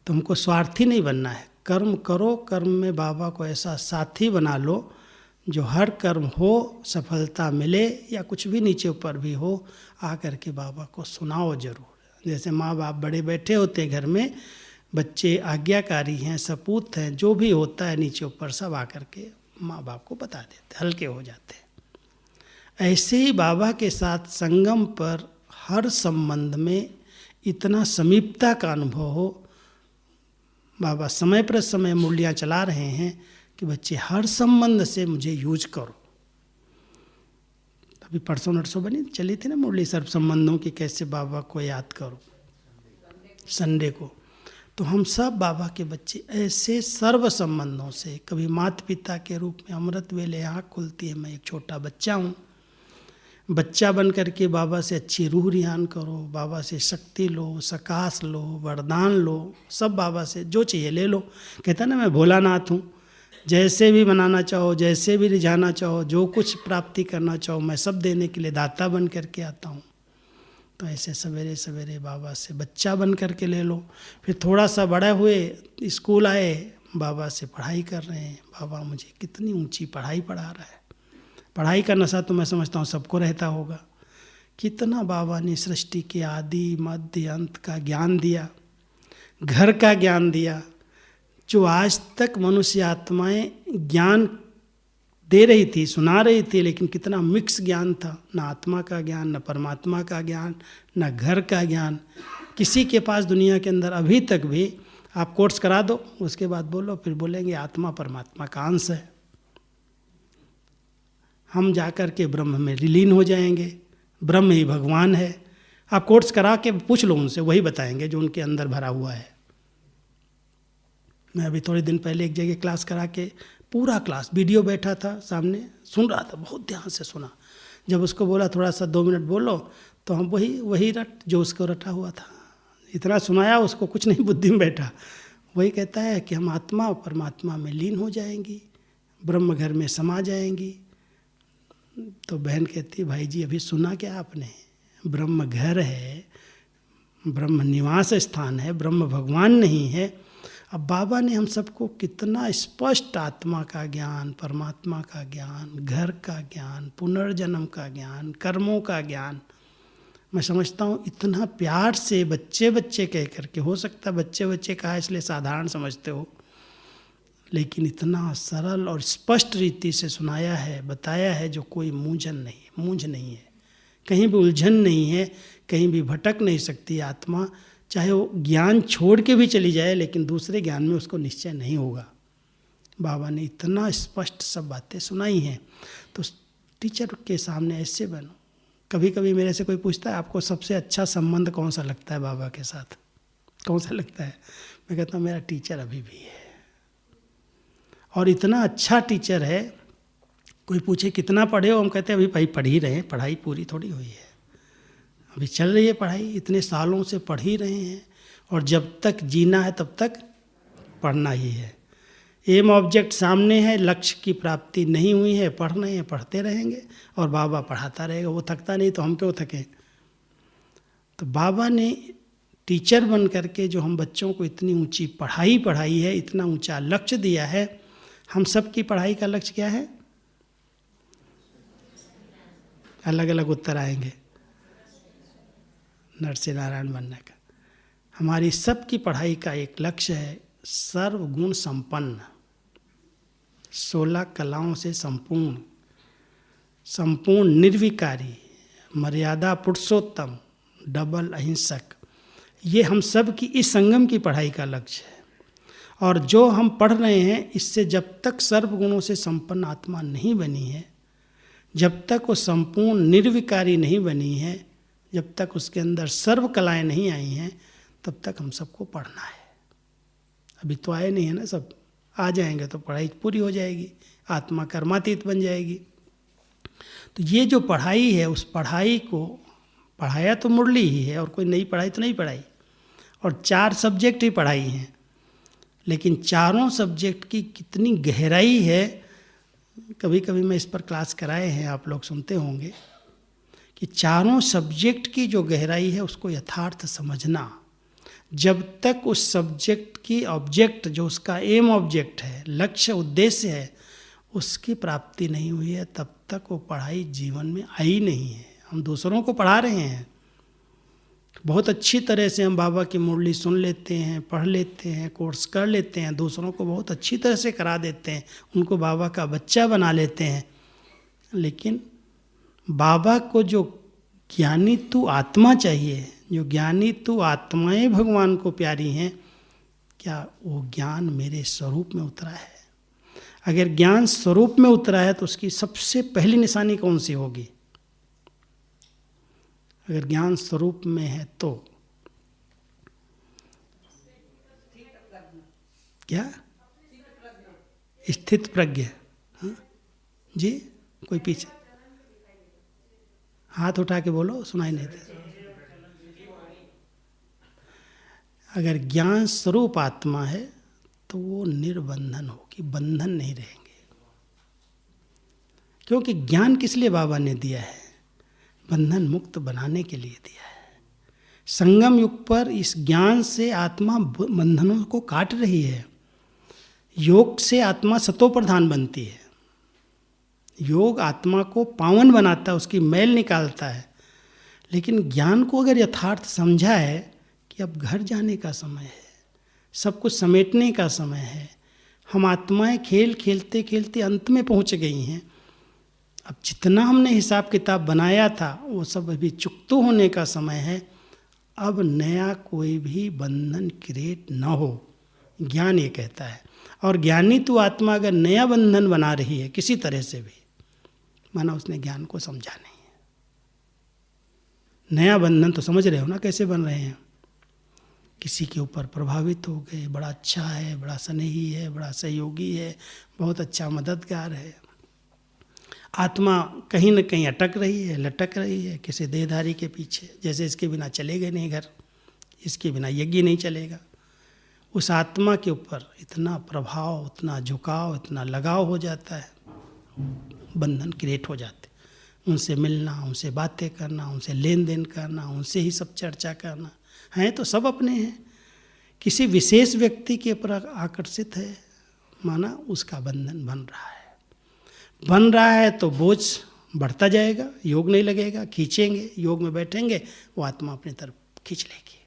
तुमको स्वार्थी नहीं बनना है, कर्म करो, कर्म में बाबा को ऐसा साथी बना लो जो हर कर्म हो सफलता मिले या कुछ भी नीचे ऊपर भी हो, आकर के बाबा को सुनाओ जरूर। जैसे माँ बाप बड़े बैठे होते घर में, बच्चे आज्ञाकारी हैं, सपूत हैं, जो भी होता है नीचे ऊपर सब आकर के माँ बाप को बता देते, हल्के हो जाते हैं। ऐसे ही बाबा के साथ संगम पर हर संबंध में इतना समीपता का अनुभव हो। बाबा समय पर समय मुरलियाँ चला रहे हैं कि बच्चे हर संबंध से मुझे यूज करो। अभी परसों नरसों बनी चली थी ना मुरली, सर्व संबंधों की, कैसे बाबा को याद करो संडे को। तो हम सब बाबा के बच्चे ऐसे सर्व संबंधों से, कभी माता पिता के रूप में अमृत वेले आँख खुलती है, मैं एक छोटा बच्चा हूँ, बच्चा बन करके बाबा से अच्छी रूह रिहान करो, बाबा से शक्ति लो, सकाश लो, वरदान लो, सब बाबा से जो चाहिए ले लो। कहता ना मैं भोलानाथ हूँ, जैसे भी बनाना चाहो, जैसे भी रिझाना चाहो, जो कुछ प्राप्ति करना चाहो, मैं सब देने के लिए दाता बन करके आता हूँ। तो ऐसे सवेरे सवेरे बाबा से बच्चा बन करके ले लो। फिर थोड़ा सा बड़ा हुए, स्कूल आए, बाबा से पढ़ाई कर रहे हैं, बाबा मुझे कितनी ऊंची पढ़ाई पढ़ा रहा है। पढ़ाई का नशा तो मैं समझता हूँ सबको रहता होगा। कितना बाबा ने सृष्टि के आदि मध्य अंत का ज्ञान दिया, घर का ज्ञान दिया, जो आज तक मनुष्य आत्माएं ज्ञान दे रही थी, सुना रही थी, लेकिन कितना मिक्स ज्ञान था, ना आत्मा का ज्ञान, न परमात्मा का ज्ञान, न घर का ज्ञान। किसी के पास दुनिया के अंदर अभी तक भी आप कोर्स करा दो, उसके बाद बोलो, फिर बोलेंगे आत्मा परमात्मा का अंश है, हम जाकर के ब्रह्म में विलीन हो जाएंगे, ब्रह्म ही भगवान है। आप कोर्स करा के पूछ लो उनसे, वही बताएंगे जो उनके अंदर भरा हुआ है। मैं अभी थोड़े दिन पहले एक जगह क्लास करा के, पूरा क्लास वीडियो बैठा था सामने, सुन रहा था, बहुत ध्यान से सुना। जब उसको बोला थोड़ा सा 2 मिनट बोलो, तो हम वही रट जो उसको रटा हुआ था। इतना सुनाया, उसको कुछ नहीं बुद्धि में बैठा। वही कहता है कि हम आत्मा और परमात्मा में लीन हो जाएंगी, ब्रह्म घर में समा जाएंगी। तो बहन कहती, भाई जी अभी सुना क्या आपने? ब्रह्म घर है, ब्रह्म निवास स्थान है, ब्रह्म भगवान नहीं है। अब बाबा ने हम सबको कितना स्पष्ट आत्मा का ज्ञान, परमात्मा का ज्ञान, घर का ज्ञान, पुनर्जन्म का ज्ञान, कर्मों का ज्ञान, मैं समझता हूँ इतना प्यार से बच्चे बच्चे कह करके, हो सकता है बच्चे बच्चे कहा इसलिए साधारण समझते हो, लेकिन इतना सरल और स्पष्ट रीति से सुनाया है, बताया है, जो कोई मूंझ नहीं है, कहीं भी उलझन नहीं है, कहीं भी भटक नहीं सकती आत्मा। चाहे वो ज्ञान छोड़ के भी चली जाए, लेकिन दूसरे ज्ञान में उसको निश्चय नहीं होगा। बाबा ने इतना स्पष्ट सब बातें सुनाई हैं। तो टीचर के सामने ऐसे बनो। कभी कभी मेरे से कोई पूछता है, आपको सबसे अच्छा संबंध कौन सा लगता है बाबा के साथ, कौन सा लगता है? मैं कहता हूँ मेरा टीचर अभी भी है, और इतना अच्छा टीचर है। कोई पूछे कितना पढ़े हो, हम कहते हैं अभी भाई पढ़ ही रहे हैं, पढ़ाई पूरी थोड़ी हुई है, अभी चल रही है पढ़ाई, इतने सालों से पढ़ ही रहे हैं, और जब तक जीना है तब तक पढ़ना ही है। एम ऑब्जेक्ट सामने है, लक्ष्य की प्राप्ति नहीं हुई है, पढ़ रहे हैं, पढ़ते रहेंगे, और बाबा पढ़ाता रहेगा, वो थकता नहीं तो हम क्यों थकें। तो बाबा ने टीचर बन करके जो हम बच्चों को इतनी ऊंची पढ़ाई है, इतना ऊंचा लक्ष्य दिया है। हम सब की पढ़ाई का लक्ष्य क्या है? अलग अलग उत्तर आएंगे। नरसिंह नारायण बनने का। हमारी सबकी पढ़ाई का एक लक्ष्य है, सर्वगुण संपन्न, 16 कलाओं से संपूर्ण, संपूर्ण निर्विकारी, मर्यादा पुरुषोत्तम, डबल अहिंसक। ये हम सब की इस संगम की पढ़ाई का लक्ष्य है। और जो हम पढ़ रहे हैं, इससे जब तक सर्वगुणों से संपन्न आत्मा नहीं बनी है, जब तक वो संपूर्ण निर्विकारी नहीं बनी है, जब तक उसके अंदर सर्व कलाएँ नहीं आई हैं, तब तक हम सबको पढ़ना है। अभी तो आए नहीं है ना, सब आ जाएंगे तो पढ़ाई पूरी हो जाएगी, आत्मा कर्मातीत बन जाएगी। तो ये जो पढ़ाई है, उस पढ़ाई को पढ़ाया तो मुरली ही है, और कोई नई पढ़ाई तो नहीं पढ़ाई। और 4 सब्जेक्ट ही पढ़ाई हैं, लेकिन चारों सब्जेक्ट की कितनी गहराई है। कभी कभी मैं इस पर क्लास कराए हैं, आप लोग सुनते होंगे, कि चारों सब्जेक्ट की जो गहराई है उसको यथार्थ समझना। जब तक उस सब्जेक्ट की ऑब्जेक्ट, जो उसका एम ऑब्जेक्ट है, लक्ष्य उद्देश्य है, उसकी प्राप्ति नहीं हुई है, तब तक वो पढ़ाई जीवन में आई नहीं है। हम दूसरों को पढ़ा रहे हैं, बहुत अच्छी तरह से हम बाबा की मुरली सुन लेते हैं, पढ़ लेते हैं, कोर्स कर लेते हैं, दूसरों को बहुत अच्छी तरह से करा देते हैं, उनको बाबा का बच्चा बना लेते हैं। लेकिन बाबा को जो ज्ञानी तू आत्मा चाहिए, जो ज्ञानी तू आत्माएं भगवान को प्यारी हैं, क्या वो ज्ञान मेरे स्वरूप में उतरा है? अगर ज्ञान स्वरूप में उतरा है तो उसकी सबसे पहली निशानी कौन सी होगी? अगर ज्ञान स्वरूप में है तो क्या? स्थित प्रज्ञ। हाँ जी, कोई पीछे हाथ उठा के बोलो, सुनाई नहीं दे। अगर ज्ञान स्वरूप आत्मा है तो वो निर्बंधन होगी, बंधन नहीं रहेंगे। क्योंकि ज्ञान किस लिए बाबा ने दिया है? बंधन मुक्त बनाने के लिए दिया है। संगम युग पर इस ज्ञान से आत्मा बंधनों को काट रही है। योग से आत्मा सतो प्रधान बनती है। योग आत्मा को पावन बनाता है, उसकी मैल निकालता है। लेकिन ज्ञान को अगर यथार्थ समझा है कि अब घर जाने का समय है, सब कुछ समेटने का समय है, हम आत्माएं खेल खेलते खेलते अंत में पहुंच गई हैं। अब जितना हमने हिसाब किताब बनाया था वो सब अभी चुकतो होने का समय है। अब नया कोई भी बंधन क्रिएट न हो, ज्ञान ये कहता है। और ज्ञानी तो आत्मा अगर नया बंधन बना रही है किसी तरह से भी, माना उसने ज्ञान को समझा नहीं है। नया बंधन तो समझ रहे हो ना कैसे बन रहे हैं। किसी के ऊपर प्रभावित हो गए, बड़ा अच्छा है, बड़ा स्नेही है, बड़ा सहयोगी है, बहुत अच्छा मददगार है। आत्मा कहीं न कहीं अटक रही है, लटक रही है किसी देहधारी के पीछे, जैसे इसके बिना चलेगा नहीं घर, इसके बिना यज्ञ नहीं चलेगा। उस आत्मा के ऊपर इतना प्रभाव, इतना झुकाव, इतना लगाव हो जाता है, बंधन क्रिएट हो जाते। उनसे मिलना, उनसे बातें करना, उनसे लेन देन करना, उनसे ही सब चर्चा करना, हैं तो सब अपने हैं। किसी विशेष व्यक्ति के ऊपर आकर्षित है, माना उसका बंधन बन रहा है। बन रहा है तो बोझ बढ़ता जाएगा, योग नहीं लगेगा, खींचेंगे, योग में बैठेंगे, वो आत्मा अपनी तरफ खींच लेगी।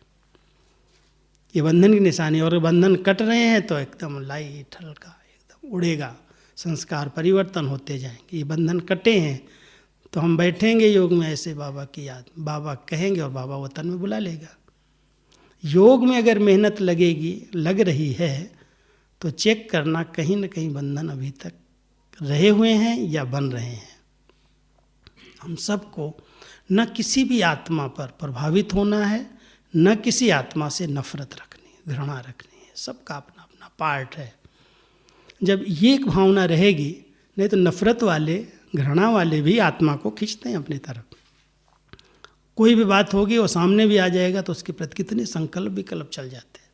ये बंधन की निशानी। और बंधन कट रहे हैं तो एकदम लाइट, हल्का, एकदम उड़ेगा, संस्कार परिवर्तन होते जाएंगे। ये बंधन कटे हैं तो हम बैठेंगे योग में ऐसे बाबा की याद, बाबा कहेंगे और बाबा वतन में बुला लेगा। योग में अगर मेहनत लगेगी, लग रही है, तो चेक करना कहीं न कहीं बंधन अभी तक रहे हुए हैं या बन रहे हैं। हम सबको न किसी भी आत्मा पर प्रभावित होना है, न किसी आत्मा से नफरत रखनी, घृणा रखनी है। सबका अपना अपना पार्ट है। जब ये एक भावना रहेगी, नहीं तो नफरत वाले, घृणा वाले भी आत्मा को खींचते हैं अपनी तरफ। कोई भी बात होगी वो सामने भी आ जाएगा तो उसके प्रति कितने संकल्प विकल्प चल जाते हैं।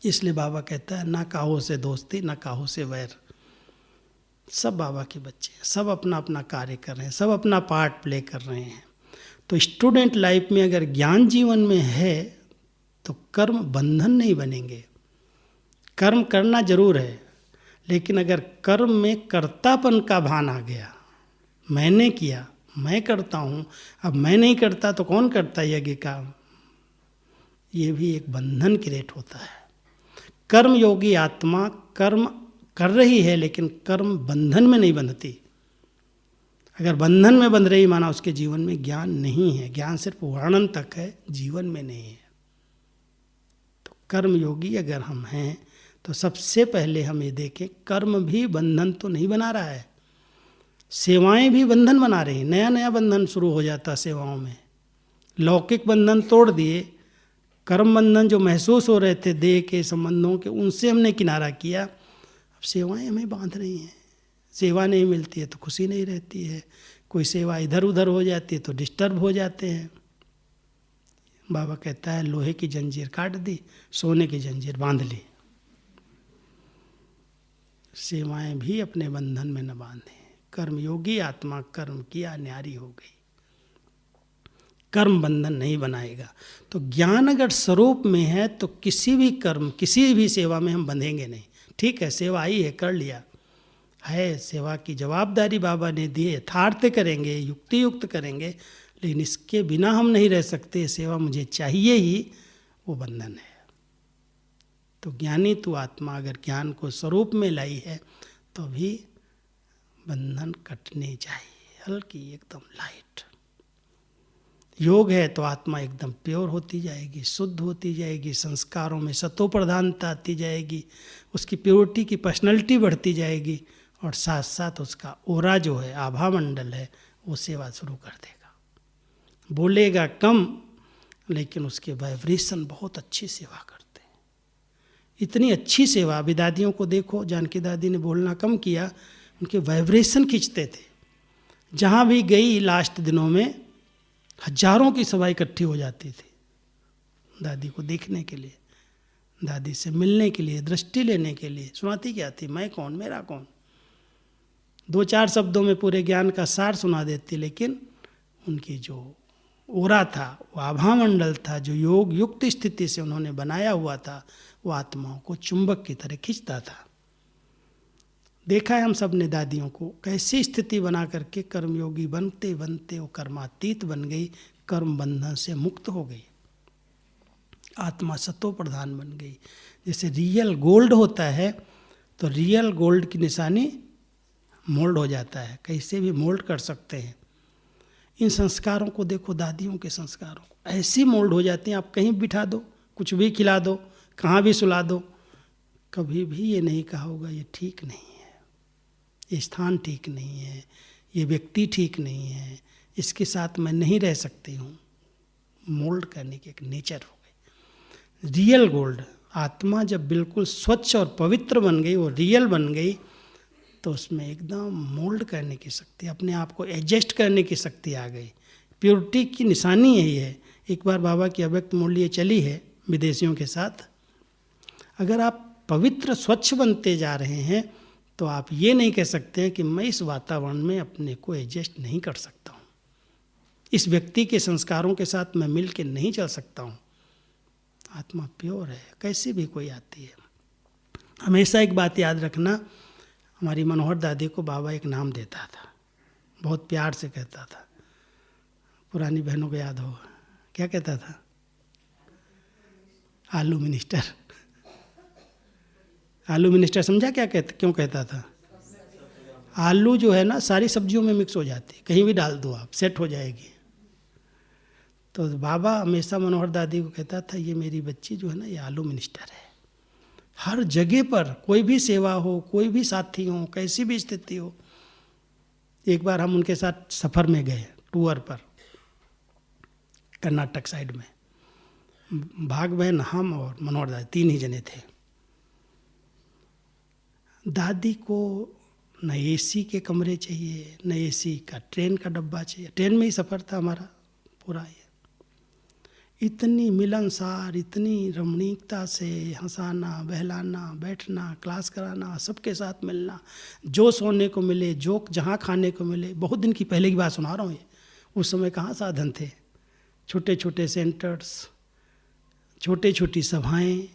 इसलिए बाबा कहता है ना काहो से दोस्ती, ना काहो से वैर। सब बाबा के बच्चे हैं, सब अपना अपना कार्य कर रहे हैं, सब अपना पार्ट प्ले कर रहे हैं। तो स्टूडेंट लाइफ में अगर ज्ञान जीवन में है तो कर्म बंधन नहीं बनेंगे। कर्म करना जरूर है, लेकिन अगर कर्म में कर्तापन का भान आ गया, मैंने किया, मैं करता हूँ, अब मैं नहीं करता तो कौन करता यज्ञ का, ये भी एक बंधन क्रिएट होता है। कर्म योगी आत्मा कर्म कर रही है लेकिन कर्म बंधन में नहीं बंधती। अगर बंधन में बंध रही, माना उसके जीवन में ज्ञान नहीं है, ज्ञान सिर्फ वर्णन तक है, जीवन में नहीं है। तो कर्म योगी अगर हम हैं तो सबसे पहले हम ये देखें, कर्म भी बंधन तो नहीं बना रहा है, सेवाएं भी बंधन बना रही हैं। नया नया बंधन शुरू हो जाता सेवाओं में। लौकिक बंधन तोड़ दिए, कर्म बंधन जो महसूस हो रहे थे देह के संबंधों के, उनसे हमने किनारा किया। अब सेवाएं हमें बांध रही हैं। सेवा नहीं मिलती है तो खुशी नहीं रहती है, कोई सेवा इधर उधर हो जाती है तो डिस्टर्ब हो जाते हैं। बाबा कहता है लोहे की जंजीर काट दी, सोने की जंजीर बांध ली। सेवाएं भी अपने बंधन में न बांधे। कर्मयोगी आत्मा कर्म किया, न्यारी हो गई, कर्म बंधन नहीं बनाएगा। तो ज्ञान अगर स्वरूप में है तो किसी भी कर्म, किसी भी सेवा में हम बंधेंगे नहीं। ठीक है, सेवा आई है, कर लिया है, सेवा की जवाबदारी बाबा ने दी है, यथार्थ करेंगे, युक्ति युक्त करेंगे, लेकिन इसके बिना हम नहीं रह सकते, सेवा मुझे चाहिए ही, वो बंधन है। तो ज्ञानी तू आत्मा अगर ज्ञान को स्वरूप में लाई है तो भी बंधन कटने चाहिए, हल्की एकदम लाइट। योग है तो आत्मा एकदम प्योर होती जाएगी, शुद्ध होती जाएगी, संस्कारों में सतो प्रधानता आती जाएगी, उसकी प्योरिटी की पर्सनैलिटी बढ़ती जाएगी, और साथ साथ उसका ओरा जो है, आभा मंडल है, वो सेवा शुरू कर देगा। बोलेगा कम लेकिन उसके वाइब्रेशन बहुत अच्छी सेवा करते हैं। इतनी अच्छी सेवा, अभी दादियों को देखो, जानकी दादी ने बोलना कम किया, उनके वाइब्रेशन खींचते थे। जहाँ भी गई लास्ट दिनों में हजारों की सभा इकट्ठी हो जाती थी दादी को देखने के लिए, दादी से मिलने के लिए, दृष्टि लेने के लिए। सुनाती क्या थी, मैं कौन, मेरा कौन, 2-4 शब्दों में पूरे ज्ञान का सार सुना देती, लेकिन उनकी जो ओरा था, वो आभामंडल था, जो योग युक्त स्थिति से उन्होंने बनाया हुआ था, वो आत्माओं को चुंबक की तरह खींचता था। देखा है हम सब ने दादियों को, कैसी स्थिति बना करके कर्मयोगी बनते बनते वो कर्मातीत बन गई, कर्म बंधन से मुक्त हो गई। आत्मा सतो प्रधान बन गई। जैसे रियल गोल्ड होता है तो रियल गोल्ड की निशानी मोल्ड हो जाता है, कैसे भी मोल्ड कर सकते हैं। इन संस्कारों को देखो, दादियों के संस्कारों को ऐसी मोल्ड हो जाती हैं, आप कहीं बिठा दो, कुछ भी खिला दो, कहाँ भी सुला दो, कभी भी ये नहीं कहा होगा ये ठीक नहीं है, ये स्थान ठीक नहीं है, ये व्यक्ति ठीक नहीं है, इसके साथ मैं नहीं रह सकती हूँ। मोल्ड करने की एक नेचर हो गई। रियल गोल्ड, आत्मा जब बिल्कुल स्वच्छ और पवित्र बन गई, वो रियल बन गई, तो उसमें एकदम मोल्ड करने की शक्ति, अपने आप को एडजस्ट करने की शक्ति आ गई। प्योरिटी की निशानी यही है। एक बार बाबा की अव्यक्त मुरली चली है विदेशियों के साथ। अगर आप पवित्र स्वच्छ बनते जा रहे हैं तो आप ये नहीं कह सकते हैं कि मैं इस वातावरण में अपने को एडजस्ट नहीं कर सकता हूँ, इस व्यक्ति के संस्कारों के साथ मैं मिल के नहीं चल सकता हूँ। आत्मा प्योर है, कैसे भी कोई आती है। हमेशा एक बात याद रखना, हमारी मनोहर दादी को बाबा एक नाम देता था, बहुत प्यार से कहता था। पुरानी बहनों को याद होगा, क्या कहता था? आलू मिनिस्टर। आलू मिनिस्टर समझा क्या क्यों कहता था? आलू जो है ना सारी सब्जियों में मिक्स हो जाती है, कहीं भी डाल दो आप, सेट हो जाएगी। तो बाबा हमेशा मनोहर दादी को कहता था, ये मेरी बच्ची जो है ना, ये आलू मिनिस्टर है। हर जगह पर कोई भी सेवा हो, कोई भी साथी हो, कैसी भी स्थिति हो। एक बार हम उनके साथ सफ़र में गए, टूर पर, कर्नाटक साइड में। भाग बहन, हम और मनोहर दादी, 3 ही जने थे। दादी को न एसी के कमरे चाहिए, न एसी का ट्रेन का डब्बा चाहिए। ट्रेन में ही सफ़र था हमारा पूरा। ये इतनी मिलनसार, इतनी रमणीकता से हंसाना, बहलाना, बैठना, क्लास कराना, सबके साथ मिलना, जो सोने को मिले, जो जहाँ खाने को मिले। बहुत दिन की पहले की बात सुना रहा हूँ ये। उस समय कहाँ साधन थे, छोटे छोटे सेंटर्स, छोटे छोटी सभाएं,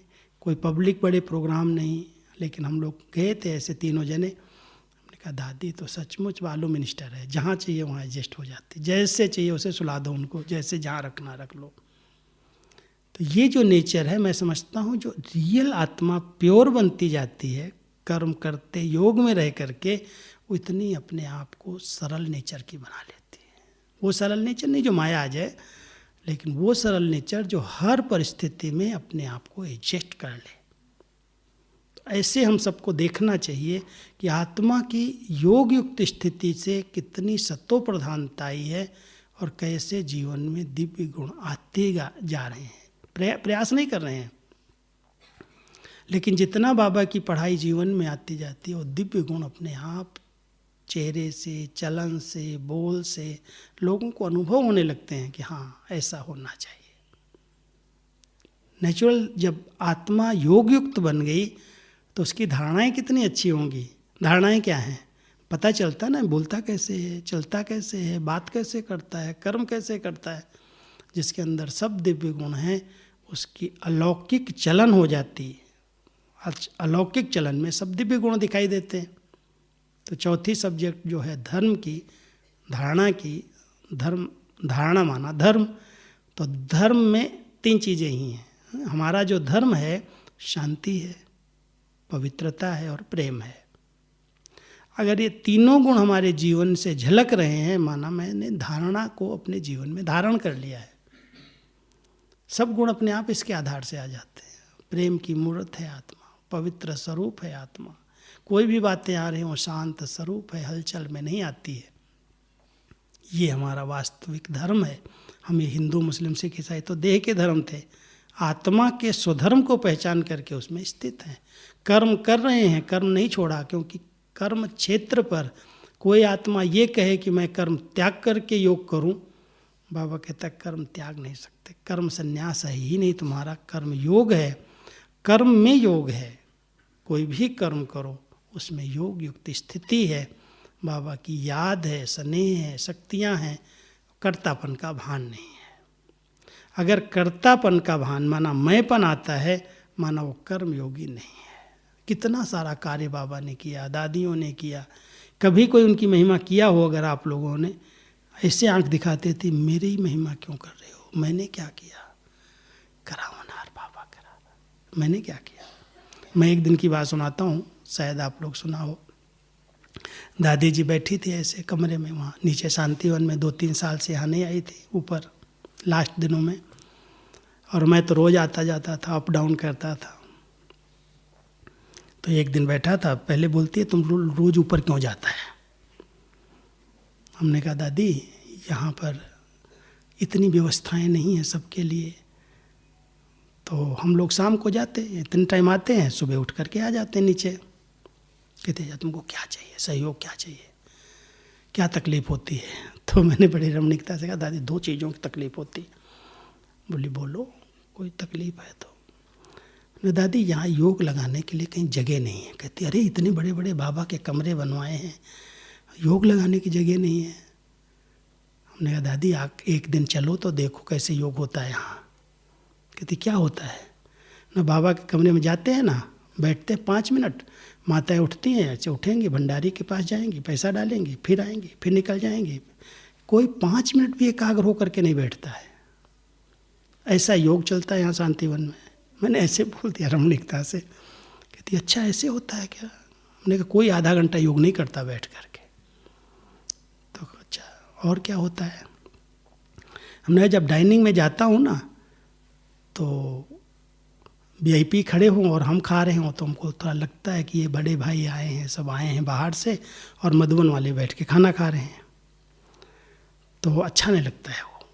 कोई पब्लिक बड़े प्रोग्राम नहीं। लेकिन हम लोग गए थे ऐसे 3 जने। हमने कहा दादी तो सचमुच आलू मिनिस्टर है, जहाँ चाहिए वहाँ एडजस्ट हो जाती, जैसे चाहिए उसे सुला दो उनको, जैसे जहाँ रखना रख लो। तो ये जो नेचर है, मैं समझता हूँ जो रियल आत्मा प्योर बनती जाती है कर्म करते, योग में रह करके, वो इतनी अपने आप को सरल नेचर की बना लेती है। वो सरल नेचर नहीं जो माया आ जाए, लेकिन वो सरल नेचर जो हर परिस्थिति में अपने आप को एडजस्ट कर ले। तो ऐसे हम सबको देखना चाहिए कि आत्मा की योग युक्त स्थिति से कितनी सत्व प्रधानता आई है और कैसे जीवन में दिव्य गुण आते जा रहे हैं। प्रयास नहीं कर रहे हैं, लेकिन जितना बाबा की पढ़ाई जीवन में आती जाती है, वो दिव्य गुण अपने आप चेहरे से, चलन से, बोल से लोगों को अनुभव होने लगते हैं कि हाँ ऐसा होना चाहिए। नेचुरल जब आत्मा योग युक्त बन गई तो उसकी धारणाएं कितनी अच्छी होंगी। धारणाएं क्या हैं? पता चलता ना, बोलता कैसे है, चलता कैसे है, बात कैसे करता है, कर्म कैसे करता है। जिसके अंदर सब दिव्य गुण हैं, उसकी अलौकिक चलन हो जाती है। अलौकिक चलन में सब दिव्य गुण दिखाई देते हैं। तो चौथी सब्जेक्ट जो है धर्म की, धारणा की, धारणा माना धर्म। तो धर्म में 3 चीज़ें ही हैं। हमारा जो धर्म है शांति है, पवित्रता है और प्रेम है। अगर ये तीनों गुण हमारे जीवन से झलक रहे हैं, माना मैंने धारणा को अपने जीवन में धारण कर लिया है। सब गुण अपने आप इसके आधार से आ जाते हैं। प्रेम की मूर्त है आत्मा, पवित्र स्वरूप है आत्मा। कोई भी बातें आ रही हों, शांत स्वरूप है, हलचल में नहीं आती है। ये हमारा वास्तविक धर्म है। हम ये हिंदू, मुस्लिम, सिख, ईसाई तो देह के धर्म थे। आत्मा के स्वधर्म को पहचान करके उसमें स्थित हैं। कर्म कर रहे हैं, कर्म नहीं छोड़ा, क्योंकि कर्म क्षेत्र पर कोई आत्मा ये कहे कि मैं कर्म त्याग करके योग करूं, बाबा कहता कर्म त्याग नहीं सकते। कर्म संन्यास है ही नहीं तुम्हारा, कर्म योग है। कर्म में योग है। कोई भी कर्म करो उसमें योग युक्त स्थिति है, बाबा की याद है, स्नेह है, शक्तियाँ हैं, कर्तापन का भान नहीं है। अगर कर्तापन का भान माना मैंपन आता है, माना वो कर्म योगी नहीं है। कितना सारा कार्य बाबा ने किया, दादियों ने किया। कभी कोई उनकी महिमा किया हो अगर आप लोगों ने, ऐसे आंख दिखाते थे, मेरी महिमा क्यों कर रहे हो, मैंने क्या किया? करावनहार मैंने क्या किया? मैं एक दिन की बात सुनाता हूँ, शायद आप लोग सुना हो। दादी जी बैठी थी ऐसे कमरे में, वहाँ नीचे शांतिवन में, 2-3 साल से यहाँ नहीं आई थी, ऊपर लास्ट दिनों में। और मैं तो रोज़ आता जाता था, अप डाउन करता था। तो एक दिन बैठा था, पहले बोलती है तुम रोज़ ऊपर क्यों जाता है? हमने कहा दादी यहाँ पर इतनी व्यवस्थाएं नहीं हैं सबके लिए, तो हम लोग शाम को जाते हैं, इतने टाइम आते हैं, सुबह उठ करके आ जाते हैं नीचे। कहते हैं तुमको क्या चाहिए, सहयोग क्या चाहिए, क्या तकलीफ़ होती है? तो मैंने बड़ी रमणीकता से कहा दादी 2 चीज़ों की तकलीफ़ होती। बोली बोलो, कोई तकलीफ़ है तो? बोले दादी यहाँ योग लगाने के लिए कहीं जगह नहीं है। कहती अरे इतने बड़े बड़े बाबा के कमरे बनवाए हैं, योग लगाने की जगह नहीं है। हमने कहा दादी आप एक दिन चलो तो देखो कैसे योग होता है यहाँ। कहती क्या होता है? ना बाबा के कमरे में जाते हैं ना, बैठते 5 मिनट, माताएं उठती हैं, ऐसे उठेंगी, भंडारी के पास जाएंगी, पैसा डालेंगी, फिर आएंगी, फिर निकल जाएंगी। कोई 5 मिनट भी एकाग्र होकर के नहीं बैठता है। ऐसा योग चलता है यहाँ शांतिवन में। मैंने ऐसे बोल दिया रमणीकता से। कहती अच्छा ऐसे होता है क्या? हमने कहा कोई आधा घंटा योग नहीं करता बैठ करके। तो अच्छा और क्या होता है? हमने जब डाइनिंग में जाता हूँ ना, तो वीआईपी खड़े हों और हम खा रहे हों तो हमको थोड़ा लगता है कि ये बड़े भाई आए हैं, सब आए हैं बाहर से और मधुबन वाले बैठ के खाना खा रहे हैं, तो अच्छा नहीं लगता है वो।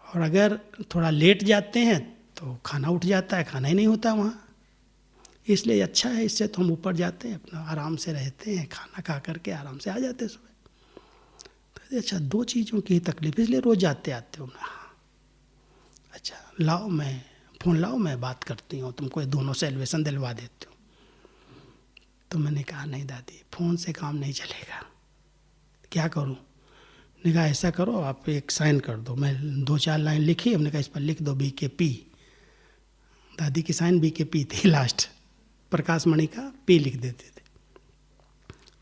और अगर थोड़ा लेट जाते हैं तो खाना उठ जाता है, खाना ही नहीं होता वहाँ। इसलिए अच्छा है, इससे तो हम ऊपर जाते हैं, अपना आराम से रहते हैं, खाना खा करके आराम से आ जाते हैं सुबह। तो अच्छा 2 चीज़ों की तकलीफ, इसलिए रोज़ जाते आते हो ना। अच्छा लाओ, मैं फ़ोन लाओ, मैं बात करती हूँ, तुमको दोनों से एलिवेशन दिलवा देती हूँ। तो मैंने कहा नहीं दादी फ़ोन से काम नहीं चलेगा, क्या करूँ? ने कहा ऐसा करो आप एक साइन कर दो। मैं 2-4 लाइन लिखी, हमने कहा इस पर लिख दो BKP। दादी की साइन BKP थी, लास्ट प्रकाश मणि का P लिख देते थे।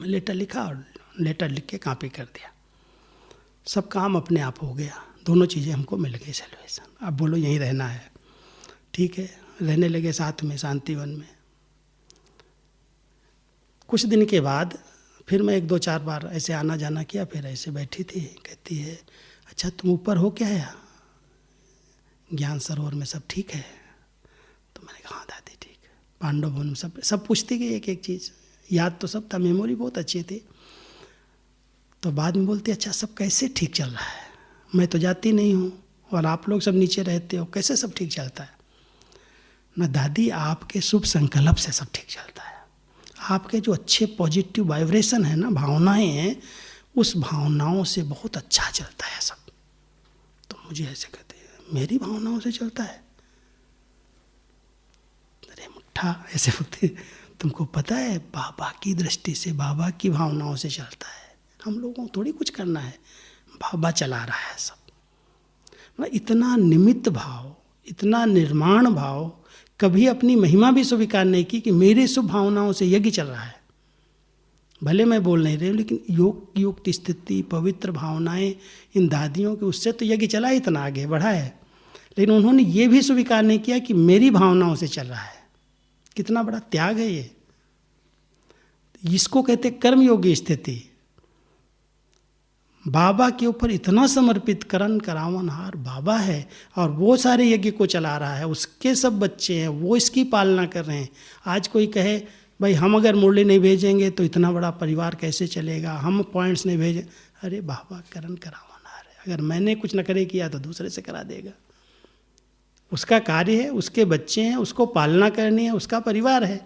मैं लेटर लिखा और लेटर लिख के कॉपी कर दिया। सब काम अपने आप हो गया, दोनों चीज़ें हमको मिल गई सैल्वेशन। अब बोलो यहीं रहना है, ठीक है, रहने लगे साथ में शांतिवन में। कुछ दिन के बाद फिर मैं 1-2-4 बार ऐसे आना जाना किया, फिर ऐसे बैठी थी, कहती है अच्छा तुम ऊपर हो क्या है, ज्ञान सरोवर में सब ठीक है? तो मैंने कहा हाँ दादी ठीक है। पांडव भवन में सब पूछती गई एक एक चीज़, याद तो सब था, मेमोरी बहुत अच्छी थी। तो बाद में बोलती अच्छा सब कैसे ठीक चल रहा है? मैं तो जाती नहीं हूँ और आप लोग सब नीचे रहते हो, कैसे सब ठीक चलता है? ना दादी आपके शुभ संकल्प से सब ठीक चलता है। आपके जो अच्छे पॉजिटिव वाइब्रेशन है ना, भावनाएं हैं, उस भावनाओं से बहुत अच्छा चलता है सब। तो मुझे ऐसे कहते हैं मेरी भावनाओं से चलता है? अरे मुट्ठा ऐसे बोलते, तुमको पता है बाबा की दृष्टि से, बाबा की भावनाओं से चलता है। हम लोगों को थोड़ी कुछ करना है, बाबा चला रहा है सब। इतना निमित्त भाव, इतना निर्माण भाव, कभी अपनी महिमा भी स्वीकार नहीं की कि मेरे शुभ भावनाओं से यज्ञ चल रहा है। भले मैं बोल नहीं रही हूँ, लेकिन योग युक्त स्थिति, पवित्र भावनाएं इन दादियों के, उससे तो यज्ञ चला, इतना आगे बढ़ा है। लेकिन उन्होंने ये भी स्वीकार नहीं किया कि मेरी भावनाओं से चल रहा है। कितना बड़ा त्याग है ये। इसको कहते कर्मयोगी स्थिति। बाबा के ऊपर इतना समर्पित, करण करावनहार बाबा है और वो सारे यज्ञ को चला रहा है, उसके सब बच्चे हैं, वो इसकी पालना कर रहे हैं। आज कोई कहे भाई हम अगर मुरली नहीं भेजेंगे तो इतना बड़ा परिवार कैसे चलेगा, हम पॉइंट्स नहीं भेजें। अरे बाबा करण करावनहार है, अगर मैंने कुछ न करे किया तो दूसरे से करा देगा। उसका कार्य है, उसके बच्चे हैं, उसको पालना करनी है, उसका परिवार है।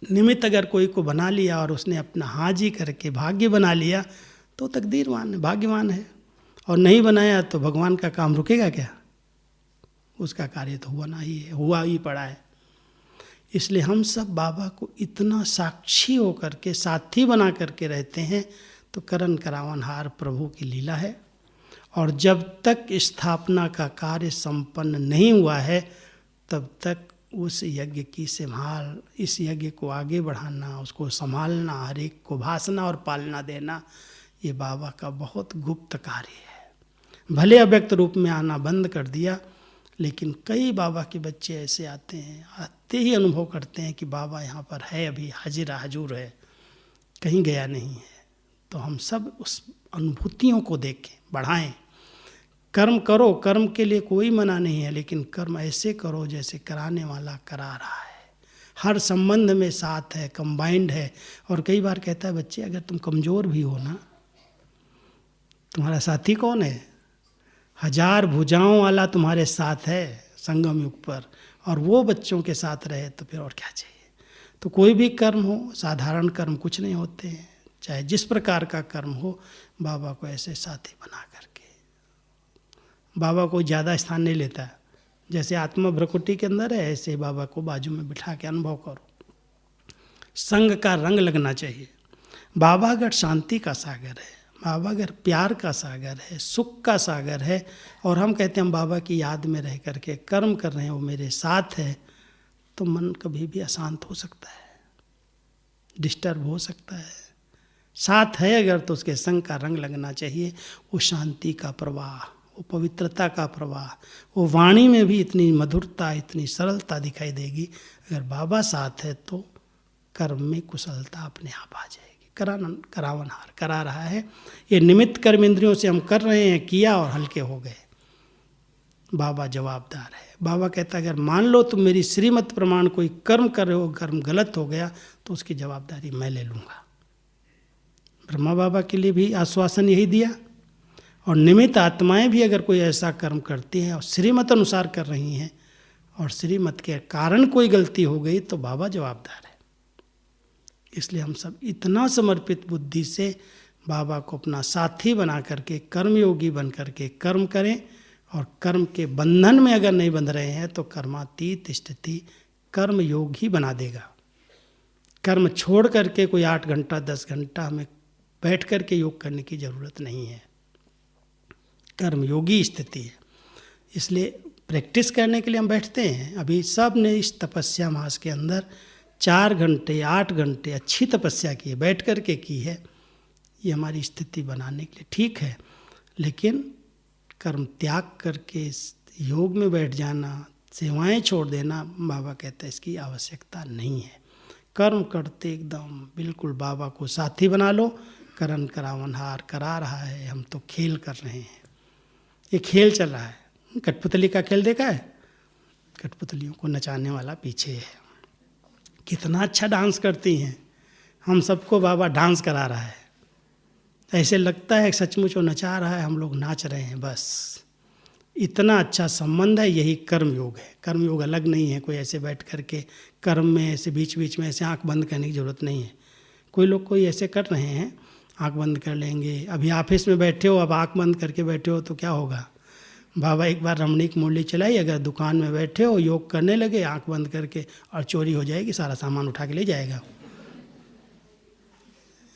निमित्त अगर कोई को बना लिया और उसने अपना हाजी करके भाग्य बना लिया तो तकदीरवान है, भाग्यवान है। और नहीं बनाया तो भगवान का काम रुकेगा क्या? उसका कार्य तो हुआ ना ही है, हुआ ही पड़ा है। इसलिए हम सब बाबा को इतना साक्षी होकर के, साथी बना करके रहते हैं, तो करण करावनहार प्रभु की लीला है। और जब तक स्थापना का कार्य संपन्न नहीं हुआ है, तब तक उस यज्ञ की संभाल, इस यज्ञ को आगे बढ़ाना, उसको संभालना, हर एक को भासना और पालना देना, ये बाबा का बहुत गुप्त कार्य है। भले अव्यक्त रूप में आना बंद कर दिया, लेकिन कई बाबा के बच्चे ऐसे आते हैं, आते ही अनुभव करते हैं कि बाबा यहाँ पर है, अभी हाजिर हजूर है, कहीं गया नहीं है। तो हम सब उस अनुभूतियों को देखें, बढ़ाएं। कर्म करो, कर्म के लिए कोई मना नहीं है, लेकिन कर्म ऐसे करो जैसे कराने वाला करा रहा है। हर संबंध में साथ है, कंबाइंड है। और कई बार कहता है बच्चे, अगर तुम कमज़ोर भी हो ना, तुम्हारा साथी कौन है? 1000 भुजाओं वाला तुम्हारे साथ है संगम युग पर, और वो बच्चों के साथ रहे तो फिर और क्या चाहिए। तो कोई भी कर्म हो, साधारण कर्म कुछ नहीं होते हैं, चाहे जिस प्रकार का कर्म हो, बाबा को ऐसे साथी बना करके। बाबा को ज़्यादा स्थान नहीं लेता है, जैसे आत्मा भ्रकुटी के अंदर है, ऐसे बाबा को बाजू में बिठा के अनुभव करो। संग का रंग लगना चाहिए। बाबा अगर शांति का सागर है, बाबा अगर प्यार का सागर है, सुख का सागर है, और हम कहते हैं हम बाबा की याद में रह करके कर्म कर रहे हैं, वो मेरे साथ है, तो मन कभी भी अशांत हो सकता है, डिस्टर्ब हो सकता है। साथ है अगर तो उसके संग का रंग लगना चाहिए। वो शांति का प्रवाह, वो पवित्रता का प्रवाह, वो वाणी में भी इतनी मधुरता, इतनी सरलता दिखाई देगी। अगर बाबा साथ है तो कर्म में कुशलता अपने आप आ जाएगी। करावनहार करा रहा है, ये निमित्त कर्म इंद्रियों से हम कर रहे हैं, किया और हल्के हो गए। बाबा जवाबदार है। बाबा कहता है अगर मान लो तुम मेरी श्रीमत प्रमाण कोई कर्म कर रहे हो, कर्म गलत हो गया तो उसकी जवाबदारी मैं ले लूँगा। ब्रह्मा बाबा के लिए भी आश्वासन यही दिया। और निमित्त आत्माएं भी अगर कोई ऐसा कर्म करती हैं और श्रीमत अनुसार कर रही हैं, और श्रीमत के कारण कोई गलती हो गई, तो बाबा जवाबदार है। इसलिए हम सब इतना समर्पित बुद्धि से बाबा को अपना साथी बना करके, कर्मयोगी बन करके कर्म करें। और कर्म के बंधन में अगर नहीं बंध रहे हैं तो कर्मातीत स्थिति कर्म योग ही बना देगा। कर्म छोड़ करके कोई 8 घंटा 10 घंटा हमें बैठ करके योग करने की ज़रूरत नहीं है। कर्म योगी स्थिति है। इसलिए प्रैक्टिस करने के लिए हम बैठते हैं। अभी सब ने इस तपस्या मास के अंदर 4 घंटे 8 घंटे अच्छी तपस्या की है, बैठ करके की है। ये हमारी स्थिति बनाने के लिए ठीक है, लेकिन कर्म त्याग करके योग में बैठ जाना, सेवाएं छोड़ देना, बाबा कहते हैं इसकी आवश्यकता नहीं है। कर्म करते एकदम बिल्कुल बाबा को साथी बना लो। करण करावनहार करा रहा है, हम तो खेल कर रहे हैं। ये खेल चल रहा है। कठपुतली का खेल देखा है? कठपुतलियों को नचाने वाला पीछे है। कितना अच्छा डांस करती हैं। हम सबको बाबा डांस करा रहा है। ऐसे लगता है सचमुच वो नचा रहा है, हम लोग नाच रहे हैं बस। इतना अच्छा संबंध है। यही कर्म योग है। कर्म योग अलग नहीं है। कोई ऐसे बैठ करके कर्म में ऐसे बीच बीच में ऐसे आंख बंद करने की ज़रूरत नहीं है। कोई लोग कोई ऐसे कर रहे हैं, आंख बंद कर लेंगे। अभी ऑफिस में बैठे हो, अब आंख बंद करके बैठे हो तो क्या होगा? बाबा एक बार रमणीक मुरली चलाई, अगर दुकान में बैठे हो योग करने लगे आंख बंद करके, और चोरी हो जाएगी, सारा सामान उठा के ले जाएगा।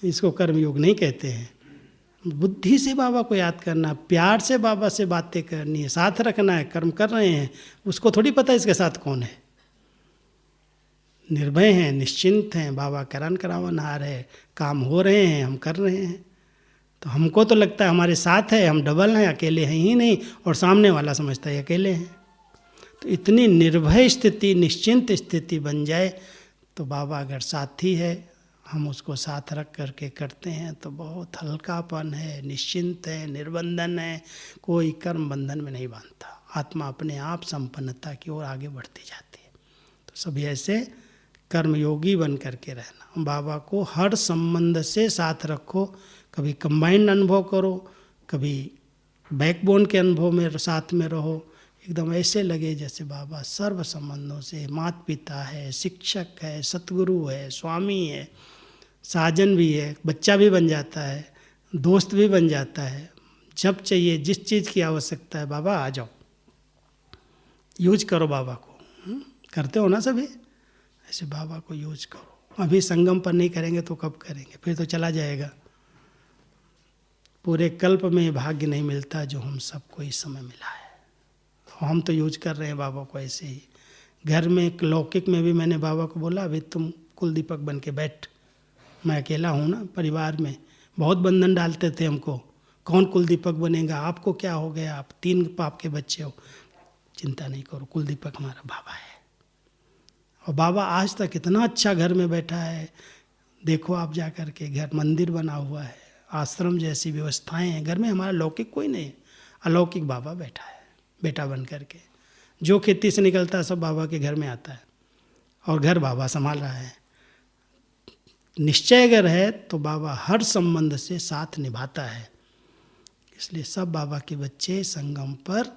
इसको कर्म योग नहीं कहते हैं। बुद्धि से बाबा को याद करना, प्यार से बाबा से बातें करनी है, साथ रखना है। कर्म कर रहे हैं, उसको थोड़ी पता है इसके साथ कौन है। निर्भय हैं, निश्चिंत हैं। बाबा करण करावनहार है, काम हो रहे हैं, हम कर रहे हैं। तो हमको तो लगता है हमारे साथ है, हम डबल हैं, अकेले हैं ही नहीं, और सामने वाला समझता है अकेले हैं। तो इतनी निर्भय स्थिति, निश्चिंत स्थिति बन जाए तो बाबा अगर साथी है, हम उसको साथ रख करके करते हैं तो बहुत हल्कापन है, निश्चिंत है, निर्बंधन है। कोई कर्म बंधन में नहीं बांधता। आत्मा अपने आप संपन्नता की ओर आगे बढ़ती जाती है। तो सभी ऐसे कर्मयोगी बन करके रहना। बाबा को हर संबंध से साथ रखो। कभी कंबाइंड अनुभव करो, कभी बैकबोन के अनुभव में साथ में रहो। एकदम ऐसे लगे जैसे बाबा सर्व संबंधों से माता पिता है, शिक्षक है, सतगुरु है, स्वामी है, साजन भी है, बच्चा भी बन जाता है, दोस्त भी बन जाता है। जब चाहिए जिस चीज़ की आवश्यकता है, बाबा आ जाओ, यूज करो बाबा को। करते हो ना सभी? ऐसे बाबा को यूज करो। अभी संगम पर नहीं करेंगे तो कब करेंगे? फिर तो चला जाएगा। पूरे कल्प में भाग्य नहीं मिलता जो हम सबको इस समय मिला है। तो हम तो यूज कर रहे हैं बाबा को ऐसे ही। घर में लौकिक में भी मैंने बाबा को बोला, अभी तुम कुल दीपक बन के बैठ। मैं अकेला हूँ ना, परिवार में बहुत बंधन डालते थे हमको। कौन कुल दीपक बनेगा? आपको क्या हो गया? आप 3 बाप के बच्चे हो। चिंता नहीं करो, कुलदीपक हमारा बाबा है। और बाबा आज तक इतना अच्छा घर में बैठा है, देखो आप जा कर के, घर मंदिर बना हुआ है, आश्रम जैसी व्यवस्थाएं हैं घर में। हमारा लौकिक कोई नहीं, अलौकिक बाबा बैठा है बेटा बन कर के। जो खेती से निकलता है सब बाबा के घर में आता है और घर बाबा संभाल रहा है। निश्चय अगर है तो बाबा हर संबंध से साथ निभाता है। इसलिए सब बाबा के बच्चे संगम पर